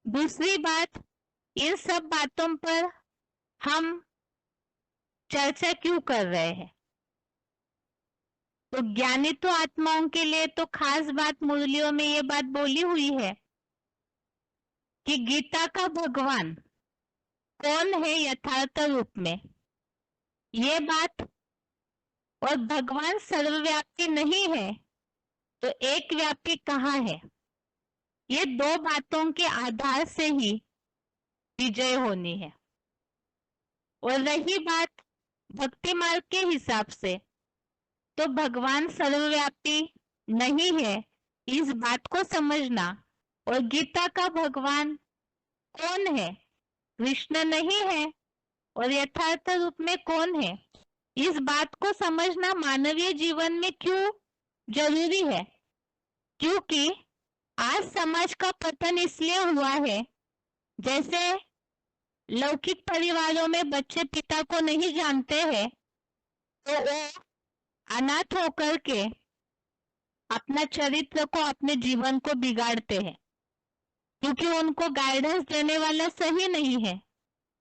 दूसरी बात, इन सब बातों पर हम चर्चा क्यों कर रहे हैं। तो ज्ञानी तो आत्माओं के लिए तो खास बात मुरलियों में ये बात बोली हुई है कि गीता का भगवान कौन है यथार्थ रूप में, ये बात, और भगवान सर्वव्यापी नहीं है तो एक व्यापी कहाँ है, ये दो बातों के आधार से ही विजय होनी है। और रही बात भक्ति मार्ग के हिसाब से, तो भगवान सर्वव्यापी नहीं है इस बात को समझना, और गीता का भगवान कौन है, कृष्ण नहीं है, और यथार्थ रूप में कौन है, इस बात को समझना मानवीय जीवन में क्यों जरूरी है। क्योंकि आज समाज का पतन इसलिए हुआ है, जैसे लौकिक परिवारों में बच्चे पिता को नहीं जानते हैं तो वो अनाथ होकर के अपना चरित्र को, अपने जीवन को बिगाड़ते हैं, क्योंकि उनको गाइडेंस देने वाला सही नहीं है।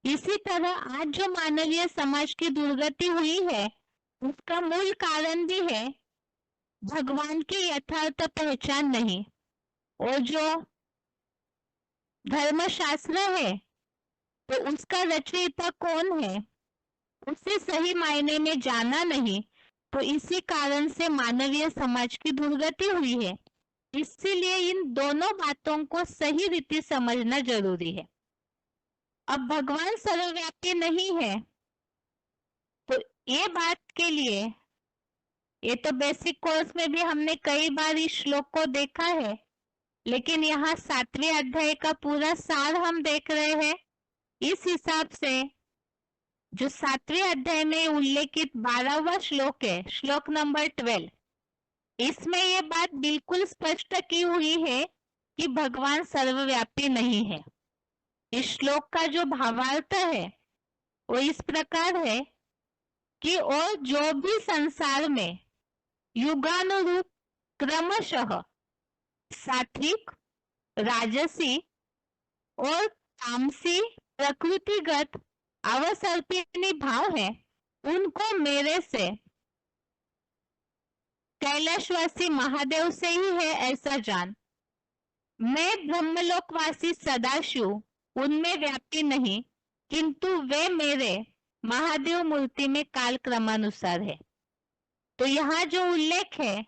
इसी तरह आज जो मानवीय समाज की दुर्गति हुई है उसका मूल कारण भी है भगवान की यथार्थ पहचान नहीं, और जो धर्मशास्त्र है तो उसका रचयिता कौन है उसे सही मायने में जाना नहीं, तो इसी कारण से मानवीय समाज की दुर्गति हुई है। इसीलिए इन दोनों बातों को सही रीति समझना जरूरी है। अब भगवान सर्वव्यापी नहीं है तो ये बात के लिए, ये तो बेसिक कोर्स में भी हमने कई बार इस श्लोक को देखा है लेकिन यहाँ 7वें अध्याय का पूरा सार हम देख रहे हैं। इस हिसाब से जो 7वें अध्याय में उल्लेखित 12वां श्लोक है, श्लोक नंबर 12, इसमें ये बात बिल्कुल स्पष्ट की हुई है कि भगवान सर्वव्यापी नहीं है। इस श्लोक का जो भावार्थ है वो इस प्रकार है कि और जो भी संसार में युगानुरूप क्रमशः सात्विक, राजसी और तामसी प्रकृतिगत अवसर्पिणी भाव है, उनको मेरे से, कैलाशवासी महादेव से ही है ऐसा जान। मैं ब्रह्मलोकवासी सदाशिव उनमें व्यापी नहीं, किंतु वे मेरे महादेव मूर्ति में काल क्रमानुसार है। तो यहाँ जो उल्लेख है,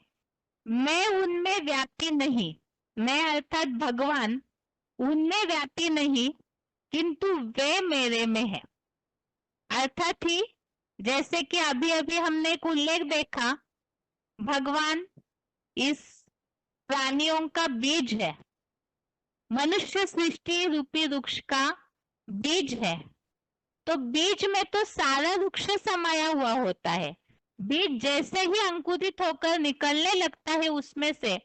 मैं उनमें व्यापी नहीं, मैं अर्थात भगवान उनमें व्यापी नहीं, किंतु वे मेरे में है। अर्थात ही जैसे कि अभी अभी हमने एक उल्लेख देखा, भगवान इस प्राणियों का बीज है, मनुष्य सृष्टि रूपी वृक्ष का बीज है। तो बीज में तो सारा वृक्ष समाया हुआ होता है। बीज जैसे ही अंकुरित होकर निकलने लगता है उसमें से,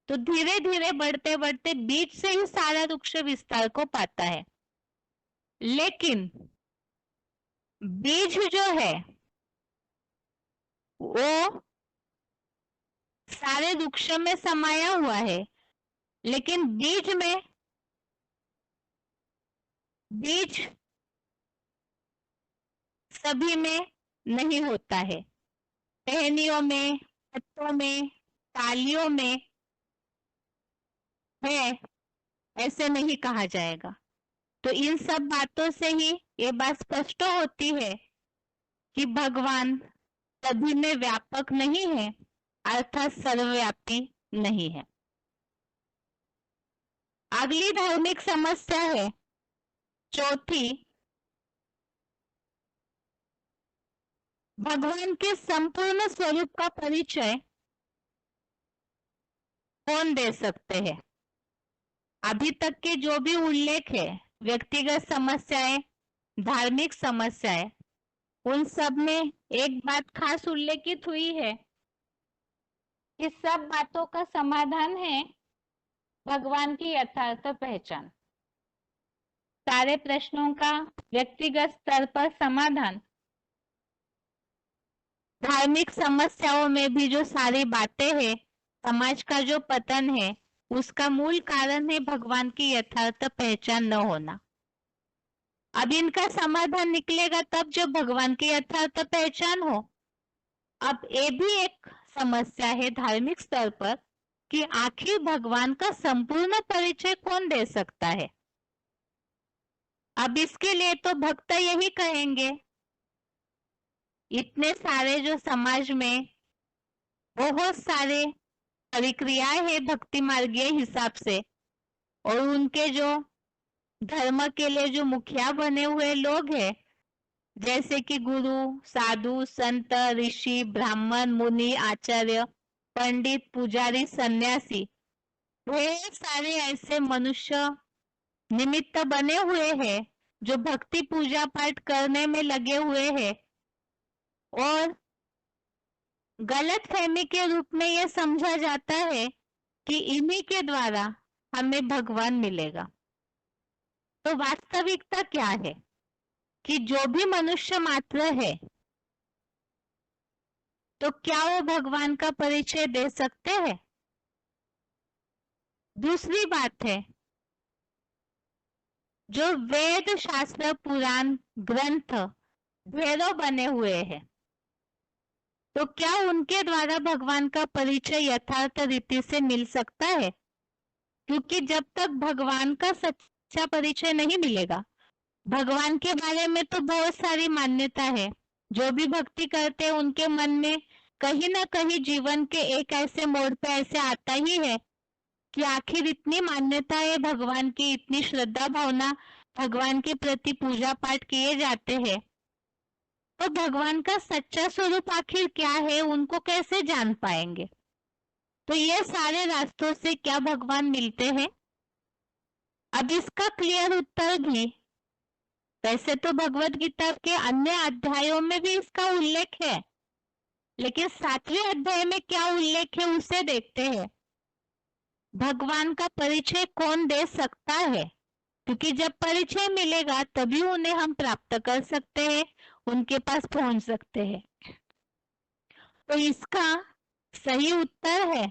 तो धीरे धीरे बढ़ते बढ़ते बीज से ही सारा वृक्ष विस्तार को पाता है। लेकिन बीज जो है वो सारे वृक्ष में समाया हुआ है, लेकिन बीज सभी में नहीं होता है। टहनियों में, पत्तों में, तालियों में है ऐसे नहीं कहा जाएगा। तो इन सब बातों से ही ये बात स्पष्ट होती है कि भगवान सभी में व्यापक नहीं है, अर्थात सर्वव्यापी नहीं है। अगली धार्मिक समस्या है चौथी, भगवान के संपूर्ण स्वरूप का परिचय कौन दे सकते हैं। अभी तक के जो भी उल्लेख है, व्यक्तिगत समस्याएं, धार्मिक समस्याएं, उन सब में एक बात खास उल्लेखित हुई है कि सब बातों का समाधान है भगवान की यथार्थ पहचान। सारे प्रश्नों का व्यक्तिगत स्तर पर समाधान, धार्मिक समस्याओं में भी जो सारी बातें हैं, समाज का जो पतन है, उसका मूल कारण है भगवान की यथार्थ पहचान न होना। अब इनका समाधान निकलेगा तब जब भगवान की यथार्थ पहचान हो। अब ये भी एक समस्या है धार्मिक स्तर पर कि आखिर भगवान का संपूर्ण परिचय कौन दे सकता है। अब इसके लिए तो भक्त यही कहेंगे, इतने सारे जो समाज में बहुत सारे प्रक्रियाएं है भक्ति मार्गीय हिसाब से, और उनके जो धर्म के लिए जो मुखिया बने हुए लोग हैं, जैसे कि गुरु, साधु, संत, ऋषि, ब्राह्मण, मुनि, आचार्य, पंडित, पुजारी, सन्यासी, ढेर सारे ऐसे मनुष्य निमित्त बने हुए हैं जो भक्ति पूजा पाठ करने में लगे हुए हैं, और गलत फहमी के रूप में यह समझा जाता है कि इन्हीं के द्वारा हमें भगवान मिलेगा। तो वास्तविकता क्या है कि जो भी मनुष्य मात्र है, तो क्या वो भगवान का परिचय दे सकते हैं। दूसरी बात है, जो वेद, शास्त्र, पुराण, ग्रंथ ढेरों बने हुए हैं, तो क्या उनके द्वारा भगवान का परिचय यथार्थ रीति से मिल सकता है। क्योंकि जब तक भगवान का सच्चा परिचय नहीं मिलेगा, भगवान के बारे में तो बहुत सारी मान्यता है, जो भी भक्ति करते हैं उनके मन में कहीं ना कहीं जीवन के एक ऐसे मोड़ पे ऐसे आता ही है कि आखिर इतनी मान्यता है भगवान की, इतनी श्रद्धा भावना भगवान के प्रति पूजा पाठ किए जाते हैं, तो भगवान का सच्चा स्वरूप आखिर क्या है उनको कैसे जान पाएंगे। तो ये सारे रास्तों से क्या भगवान मिलते हैं? अब इसका क्लियर उत्तर भी, वैसे तो भगवत गीता के अन्य अध्यायों में भी इसका उल्लेख है, लेकिन 7वें अध्याय में क्या उल्लेख है उसे देखते हैं। भगवान का परिचय कौन दे सकता है? क्योंकि जब परिचय मिलेगा तभी उन्हें हम प्राप्त कर सकते हैं, उनके पास पहुंच सकते हैं। तो इसका सही उत्तर है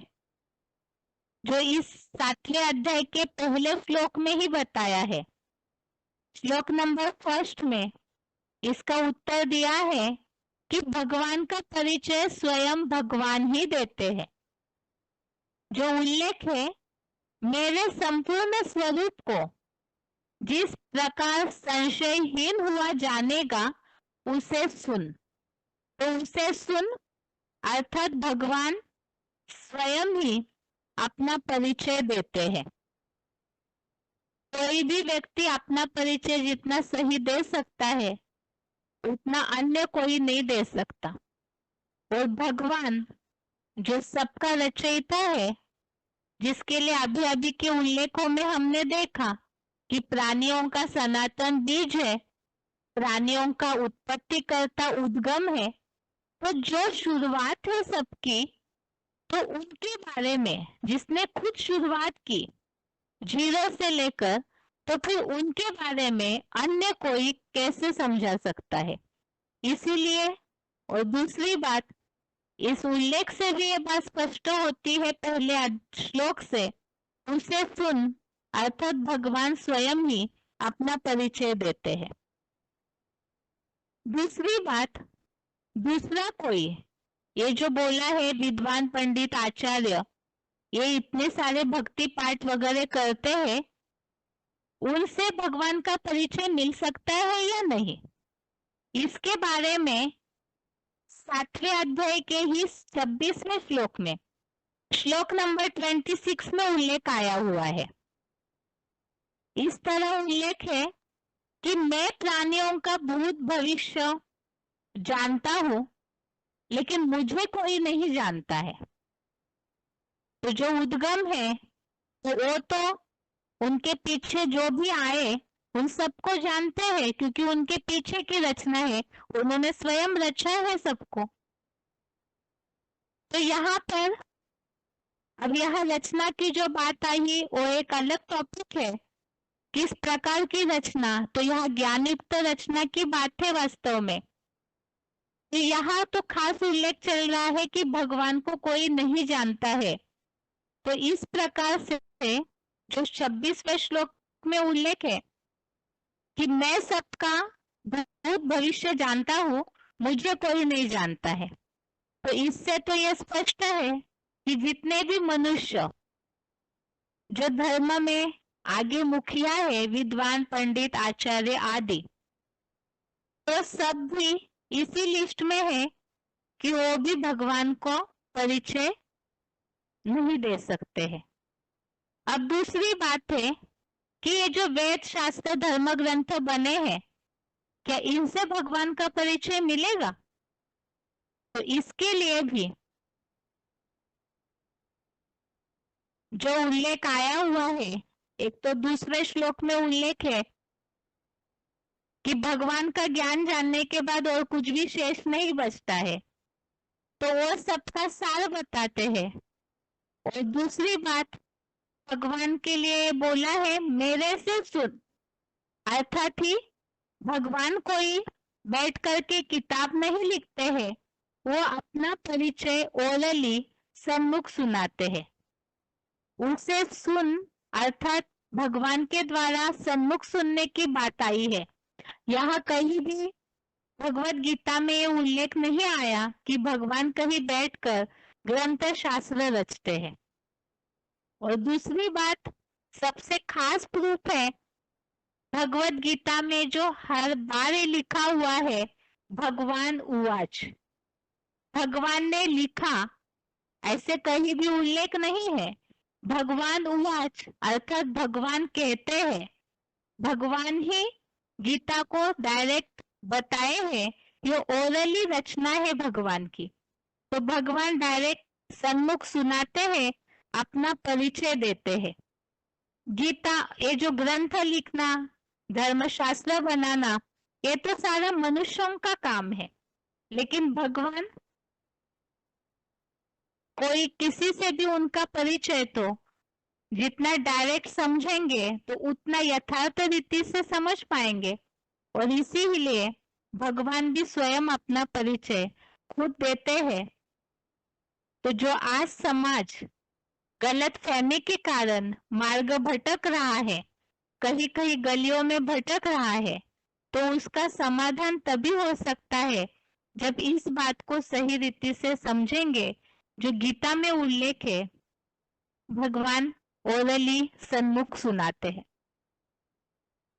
जो इस 7वें अध्याय के पहले श्लोक में ही बताया है। श्लोक नंबर 1 में इसका उत्तर दिया है कि भगवान का परिचय स्वयं भगवान ही देते हैं। जो उल्लेख है, मेरे संपूर्ण स्वरूप को जिस प्रकार संशयहीन हुआ जानेगा उसे सुन। तो उसे सुन अर्थात भगवान स्वयं ही अपना परिचय देते हैं। कोई भी व्यक्ति अपना परिचय जितना सही दे सकता है उतना अन्य कोई नहीं दे सकता। और भगवान जो सबका रचयिता है, जिसके लिए अभी अभी के उल्लेखों में हमने देखा कि प्राणियों का सनातन बीज है, प्राणियों का उत्पत्तिकर्ता उद्गम है, तो जो शुरुआत है सबकी, तो उनके बारे में जिसने खुद शुरुआत की जीरो से लेकर, तो फिर उनके बारे में अन्य कोई कैसे समझा सकता है? इसीलिए, और दूसरी बात, इस उल्लेख से भी ये बात स्पष्ट होती है पहले श्लोक से, उसे सुन अर्थात भगवान स्वयं ही अपना परिचय देते हैं। दूसरी बात, दूसरा कोई, ये जो बोला है विद्वान पंडित आचार्य, ये इतने सारे भक्ति पाठ वगैरह करते हैं, उनसे भगवान का परिचय मिल सकता है या नहीं? इसके बारे में 7वें अध्याय के ही 26वें श्लोक में, श्लोक नंबर 26 में उल्लेख आया हुआ है। इस तरह उल्लेख है कि मैं प्राणियों का भूत भविष्य जानता हूं, लेकिन मुझे कोई नहीं जानता है। तो जो उद्गम है, तो वो तो उनके पीछे जो भी आए उन सबको जानते हैं, क्योंकि उनके पीछे की रचना है, उन्होंने स्वयं रचा है सबको। तो यहाँ पर अब यह रचना की जो बात आई वो एक अलग टॉपिक है, किस प्रकार की रचना, तो यह ज्ञानयुक्त रचना की बात है वास्तव में। तो यहाँ तो खास उल्लेख चल रहा है कि भगवान को कोई नहीं जानता है। तो इस प्रकार से जो 26वें श्लोक में उल्लेख है कि मैं सबका भूत भविष्य जानता हूं, मुझे कोई नहीं जानता है, तो इससे तो यह स्पष्ट है कि जितने भी मनुष्य जो धर्म में आगे मुखिया है, विद्वान पंडित आचार्य आदि, तो सब भी इसी लिस्ट में है कि वो भी भगवान को परिचय नहीं दे सकते हैं। अब दूसरी बात है कि ये जो वेद शास्त्र धर्म ग्रंथ बने हैं, क्या इनसे भगवान का परिचय मिलेगा? तो इसके लिए भी जो उल्लेख आया हुआ है, एक तो दूसरे श्लोक में उल्लेख है कि भगवान का ज्ञान जानने के बाद और कुछ भी शेष नहीं बचता है, तो वो सबका सार बताते हैं। और दूसरी बात, भगवान के लिए बोला है मेरे से सुन, अर्थात ही भगवान कोई बैठ करके किताब नहीं लिखते हैं, वो अपना परिचय ओरली सम्मुख सुनाते हैं। उसे सुन अर्थात भगवान के द्वारा सम्मुख सुनने की बात आई है। यहाँ कहीं भी भगवत गीता में ये उल्लेख नहीं आया कि भगवान कहीं बैठकर ग्रंथ शास्त्र रचते हैं। और दूसरी बात, सबसे खास प्रूफ है भगवत गीता में जो हर बार लिखा हुआ है भगवान उवाच, भगवान ने लिखा, ऐसे कहीं भी उल्लेख नहीं है। भगवान उवाच अर्थात भगवान कहते हैं, भगवान ही गीता को डायरेक्ट बताए हैं, ये ओरली रचना है भगवान की। तो भगवान डायरेक्ट सन्मुख सुनाते हैं, अपना परिचय देते हैं। गीता, ये जो ग्रंथ लिखना, धर्मशास्त्र बनाना, ये तो सारा मनुष्यों का काम है। लेकिन भगवान, कोई किसी से भी उनका परिचय तो जितना डायरेक्ट समझेंगे तो उतना यथार्थ रीति से समझ पाएंगे। और इसीलिए भगवान भी स्वयं अपना परिचय खुद देते हैं। तो जो आज समाज गलत फहमी के कारण मार्ग भटक रहा है, कहीं कहीं गलियों में भटक रहा है, तो उसका समाधान तभी हो सकता है जब इस बात को सही रीति से समझेंगे जो गीता में उल्लेख है। भगवान ओरली सन्मुख सुनाते हैं।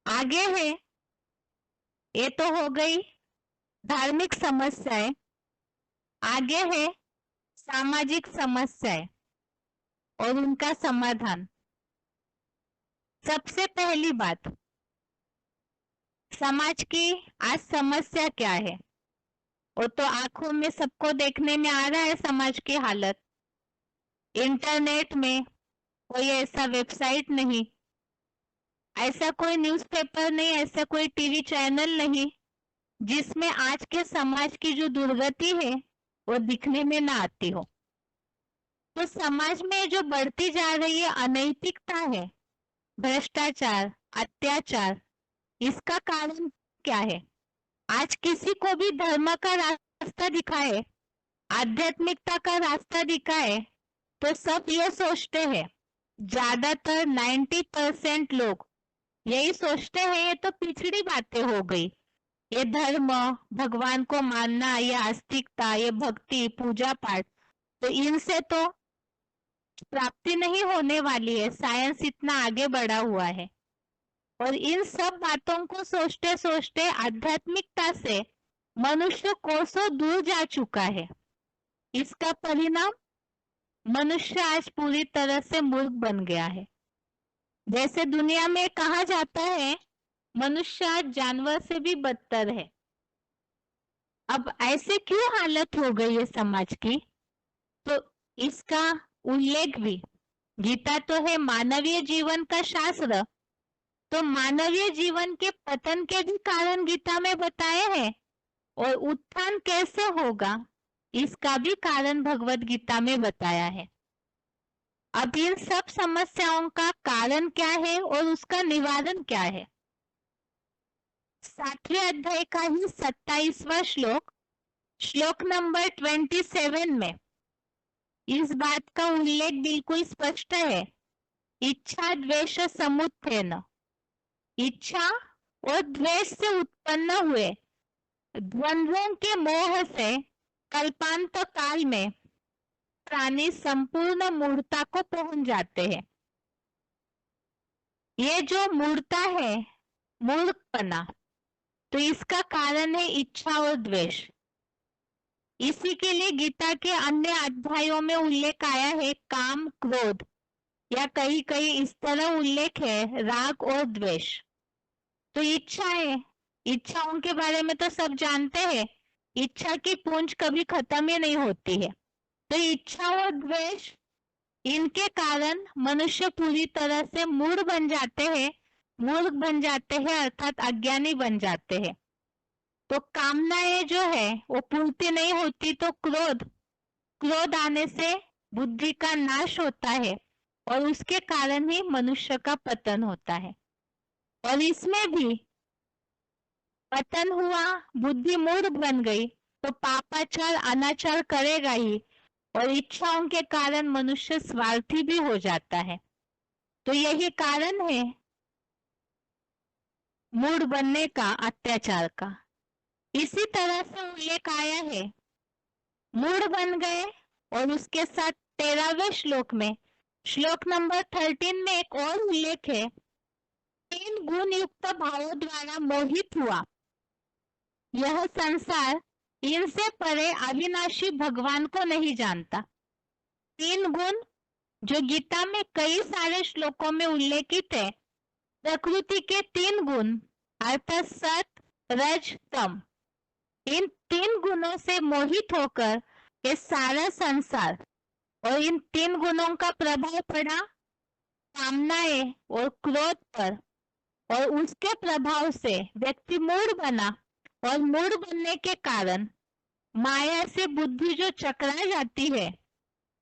आगे है, ये तो हो गई धार्मिक समस्याएं। आगे है सामाजिक समस्याएं और उनका समाधान। सबसे पहली बात, समाज की आज समस्या क्या है? वो तो आंखों में सबको देखने में आ रहा है समाज की हालत। इंटरनेट में कोई ऐसा वेबसाइट नहीं, ऐसा कोई न्यूज़पेपर नहीं, ऐसा कोई टीवी चैनल नहीं जिसमें आज के समाज की जो दुर्गति है वो दिखने में ना आती हो। तो समाज में जो बढ़ती जा रही है अनैतिकता है, भ्रष्टाचार, अत्याचार, इसका कारण क्या है? आज किसी को भी धर्म का रास्ता दिखाए, आध्यात्मिकता का रास्ता दिखाए, तो सब ये सोचते हैं, ज्यादातर 90% लोग यही सोचते हैं ये तो पिछड़ी बातें हो गई। ये धर्म, भगवान को मानना, ये आस्तिकता, ये भक्ति, पूजा पाठ, तो इनसे तो प्राप्ति नहीं होने वाली है। साइंस इतना आगे बढ़ा हुआ है। और इन सब बातों को सोचते सोचते आध्यात्मिकता से मनुष्य कोसों दूर जा चुका है। इसका परिणाम, मनुष्य आज पूरी तरह से मूर्ख बन गया है। जैसे दुनिया में कहा जाता है, मनुष्य आज जानवर से भी बदतर है। अब ऐसे क्यों हालत हो गई है समाज की? तो इसका उल्लेख भी, गीता तो है मानवीय जीवन का शास्त्र, तो मानवीय जीवन के पतन के भी कारण गीता में बताए हैं। और उत्थान कैसे होगा इसका भी कारण भगवत गीता में बताया है। अब इन सब समस्याओं का कारण क्या है और उसका निवारण क्या है? 7वें अध्याय का ही 27वां श्लोक, श्लोक नंबर 27 में इस बात का उल्लेख बिल्कुल स्पष्ट है। इच्छा द्वेष समुत्थेन, इच्छा और द्वेष से उत्पन्न हुए द्वंद्वों के मोह से कल्पांत काल में प्राणी संपूर्ण मूर्खता को पहुंच जाते हैं। ये जो मूर्खता है, मूर्खपना, तो इसका कारण है इच्छा और द्वेष। इसी के लिए गीता के अन्य अध्यायों में उल्लेख आया है काम, क्रोध, या कहीं कहीं इस तरह उल्लेख है राग और द्वेष। तो इच्छा है, इच्छाओं के बारे में तो सब जानते हैं, इच्छा की पूंछ कभी खत्म ही नहीं होती है। तो इच्छा और द्वेष, इनके कारण मनुष्य पूरी तरह से मूढ़ बन जाते हैं, मूर्ख बन जाते हैं, अर्थात अज्ञानी बन जाते हैं। तो कामनाएं जो है वो पूर्ति नहीं होती, तो क्रोध, क्रोध आने से बुद्धि का नाश होता है और उसके कारण ही मनुष्य का पतन होता है। और इसमें भी पतन हुआ, बुद्धि मूढ़ बन गई, तो पापाचार, अनाचार करेगा ही। और इच्छाओं के कारण मनुष्य स्वार्थी भी हो जाता है। तो यही कारण है मूढ़ बनने का, अत्याचार का। इसी तरह से उल्लेख आया है, मूढ़ बन गए। और उसके साथ 13वें श्लोक में, श्लोक नंबर 13 में एक और उल्लेख है, 3 गुण युक्त भावों द्वारा मोहित हुआ यह संसार इनसे परे अविनाशी भगवान को नहीं जानता। 3 गुण जो गीता में कई सारे श्लोकों में उल्लेखित है, प्रकृति के 3 गुण अर्थात सत, रज, तम, इन 3 गुणों से मोहित होकर ये सारा संसार और इन 3 गुणों का प्रभाव पड़ा कामनाएं और क्रोध पर, और उसके प्रभाव से व्यक्ति मूढ़ बना, और मूढ़ बनने के कारण माया से बुद्धि जो चकरा जाती है,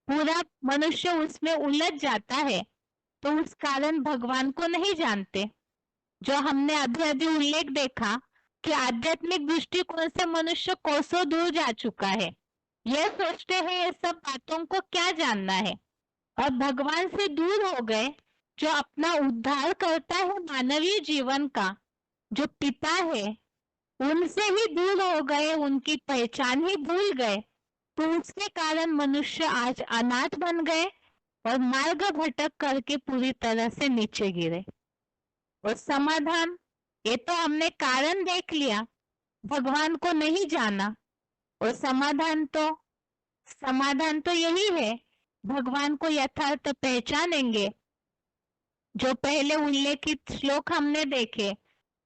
पूरा मनुष्य उसमें उलझ जाता है, तो उस कारण भगवान को नहीं जानते। जो हमने अभी अभी उल्लेख देखा कि आध्यात्मिक दृष्टिकोण से मनुष्य कोसों दूर जा चुका है, यह सोचते हैं ये सब बातों को क्या जानना है, और भगवान से दूर हो गए। जो अपना उद्धार करता है मानवीय जीवन का, जो पिता है, उनसे ही दूर हो गए, उनकी पहचान ही भूल गए, तो उसके कारण मनुष्य आज अनाथ बन गए और मार्ग भटक करके पूरी तरह से नीचे गिरे। और समाधान, ये तो हमने कारण देख लिया, भगवान को नहीं जाना, और समाधान तो यही है, भगवान को यथार्थ पहचानेंगे। जो पहले उल्लेखित श्लोक हमने देखे,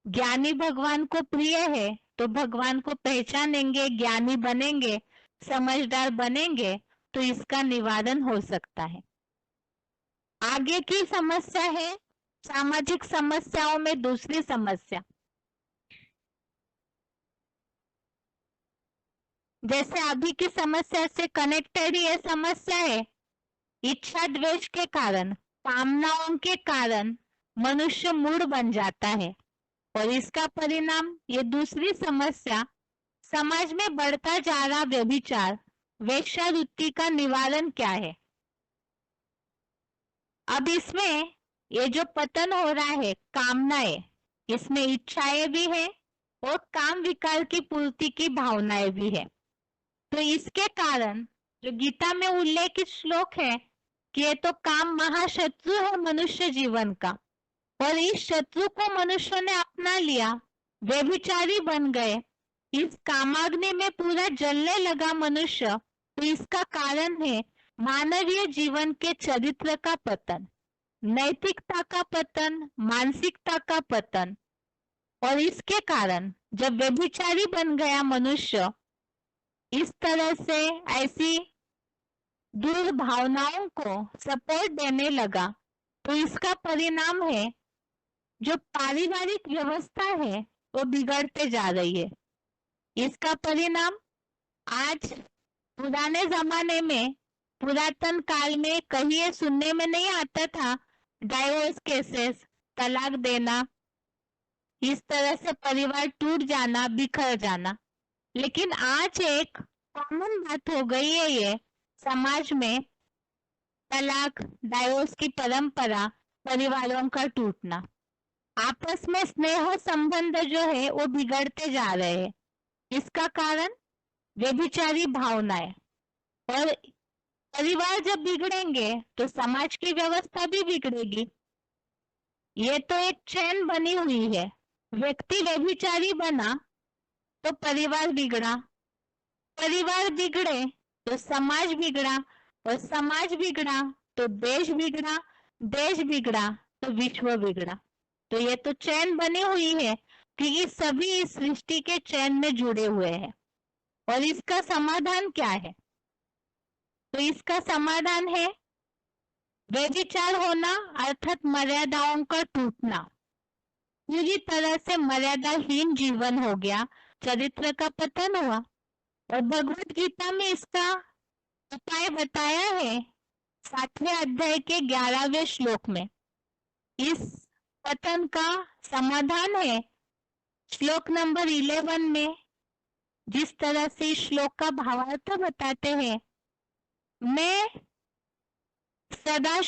ज्ञानी भगवान को प्रिय है, तो भगवान को पहचानेंगे, ज्ञानी बनेंगे, समझदार बनेंगे, तो इसका निवारण हो सकता है। आगे की समस्या है सामाजिक समस्याओं में दूसरी समस्या। जैसे अभी की समस्या से कनेक्टेड ये समस्या है, इच्छा द्वेष के कारण, कामनाओं के कारण मनुष्य मूढ़ बन जाता है, और इसका परिणाम ये दूसरी समस्या, समाज में बढ़ता जा रहा व्यभिचार, वेश्यावृत्ति का निवारण क्या है। अब इसमें ये जो पतन हो रहा है, कामनाएं, इसमें इच्छाएं भी है और काम विकार की पूर्ति की भावनाएं भी है। तो इसके कारण जो गीता में उल्लेखित श्लोक है कि ये तो काम महाशत्रु है मनुष्य जीवन का, और इस शत्रु को मनुष्य ने अपना लिया, व्यभिचारी बन गए, इस कामाग्नि में पूरा जलने लगा मनुष्य, तो इसका कारण है मानवीय जीवन के चरित्र का पतन, नैतिकता का पतन, मानसिकता का पतन। और इसके कारण जब व्यभिचारी बन गया मनुष्य, इस तरह से ऐसी दुर्भावनाओं को सपोर्ट देने लगा, तो इसका परिणाम है जो पारिवारिक व्यवस्था है वो बिगड़ते जा रही है। इसका परिणाम आज पुराने जमाने में, पुरातन काल में कहीं ये सुनने में नहीं आता था, डाइवोर्स केसेस, तलाक देना, इस तरह से परिवार टूट जाना, बिखर जाना। लेकिन आज एक कॉमन बात हो गई है ये समाज में, तलाक, डाइवोर्स की परंपरा, परिवारों का टूटना, आपस में स्नेह संबंध जो है वो बिगड़ते जा रहे हैं। इसका कारण व्यभिचारी भावनाएं, और परिवार जब बिगड़ेंगे तो समाज की व्यवस्था भी बिगड़ेगी। ये तो एक चेन बनी हुई है, व्यक्ति व्यभिचारी बना तो परिवार बिगड़ा, परिवार बिगड़े तो समाज बिगड़ा, और समाज बिगड़ा तो देश बिगड़ा, देश बिगड़ा तो विश्व बिगड़ा। तो ये तो चैन बनी हुई है कि सभी इस सृष्टि के चैन में जुड़े हुए हैं। और इसका समाधान क्या है? तो इसका समाधान है व्यभिचार होना, अर्थात मर्यादाओं का टूटना, पूरी तरह से मर्यादाहीन जीवन हो गया, चरित्र का पतन हुआ। और भगवत गीता में इसका उपाय बताया है 7वें अध्याय के 11वें श्लोक में। इस पतन का समाधान है श्लोक नंबर 11 में। जिस तरह से श्लोक का भावार्थ बताते हैं, मैं सदा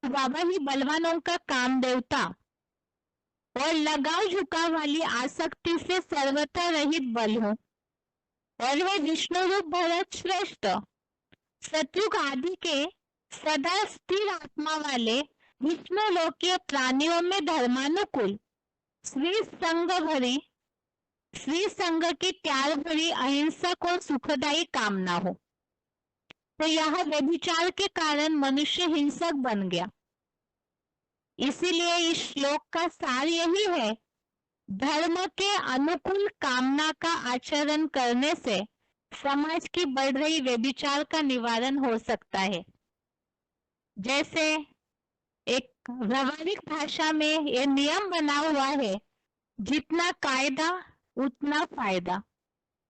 बाबा ही बलवानों का काम देवता और लगाव झुकाव वाली आसक्ति से सर्वथा रहित बल हूं, और वे विष्णु रूप भरत श्रेष्ठ सतयुग आदि के सदा स्थिर आत्मा वाले विष्णु लोकीय प्राणियों में धर्मानुकूल श्री संग की प्यार भरी अहिंसक और सुखदायी कामना हो। तो यह व्यभिचार के कारण मनुष्य हिंसक बन गया। इसीलिए इस श्लोक का सार यही है, धर्म के अनुकूल कामना का आचरण करने से समाज की बढ़ रही व्यभिचार का निवारण हो सकता है। जैसे एक व्यवहारिक भाषा में ये नियम बना हुआ है, जितना कायदा उतना फायदा।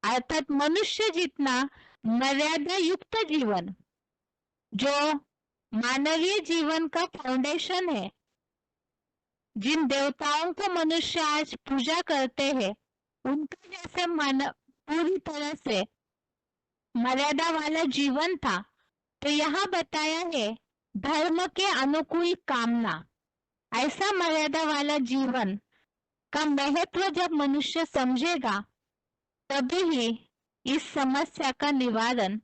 अर्थात मनुष्य जितना मर्यादा युक्त जीवन, जो मानवीय जीवन का फाउंडेशन है, जिन देवताओं को मनुष्य आज पूजा करते हैं, उनका जैसे मानव पूरी तरह से मर्यादा वाला जीवन था, तो यहाँ बताया है धर्म के अनुकूल कामना। ऐसा मर्यादा वाला जीवन का महत्व जब मनुष्य समझेगा, तभी ही इस समस्या का निवारण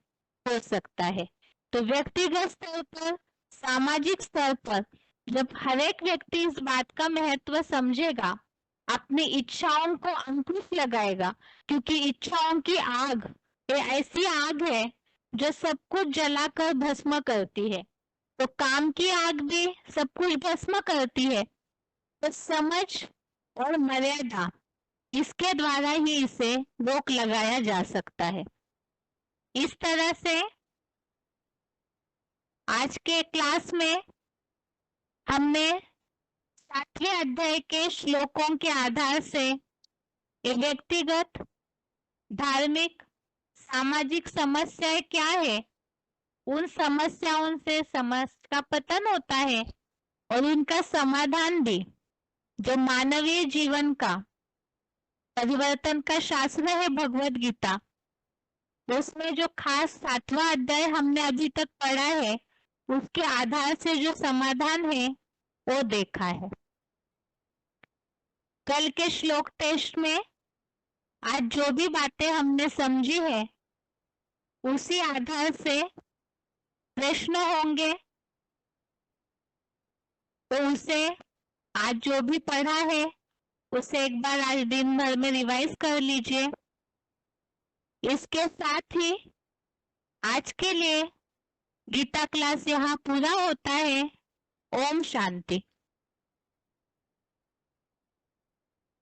हो सकता है। तो व्यक्तिगत स्तर पर, सामाजिक स्तर पर जब हर एक व्यक्ति इस बात का महत्व समझेगा, अपनी इच्छाओं को अंकुश लगाएगा, क्योंकि इच्छाओं की आग ये ऐसी आग है जो सब कुछ जलाकर भस्म करती है। तो काम की आग भी सब कुछ भस्म करती है। तो समझ और मर्यादा, इसके द्वारा ही इसे रोक लगाया जा सकता है। इस तरह से आज के क्लास में हमने 7वें अध्याय के श्लोकों के आधार से व्यक्तिगत, धार्मिक, सामाजिक समस्याएं क्या है, उन समस्याओं से समाज का पतन होता है, और उनका समाधान भी, जो मानवीय जीवन का परिवर्तन का शास्त्र है भगवत गीता, उसमें जो खास 7वां अध्याय हमने अभी तक पढ़ा है, उसके आधार से जो समाधान है वो देखा है। कल के श्लोक टेस्ट में आज जो भी बातें हमने समझी है, उसी आधार से प्रश्न होंगे, तो उसे आज जो भी पढ़ा है उसे एक बार आज दिन भर में रिवाइज कर लीजिए। इसके साथ ही आज के लिए गीता क्लास यहाँ पूरा होता है। ओम शांति।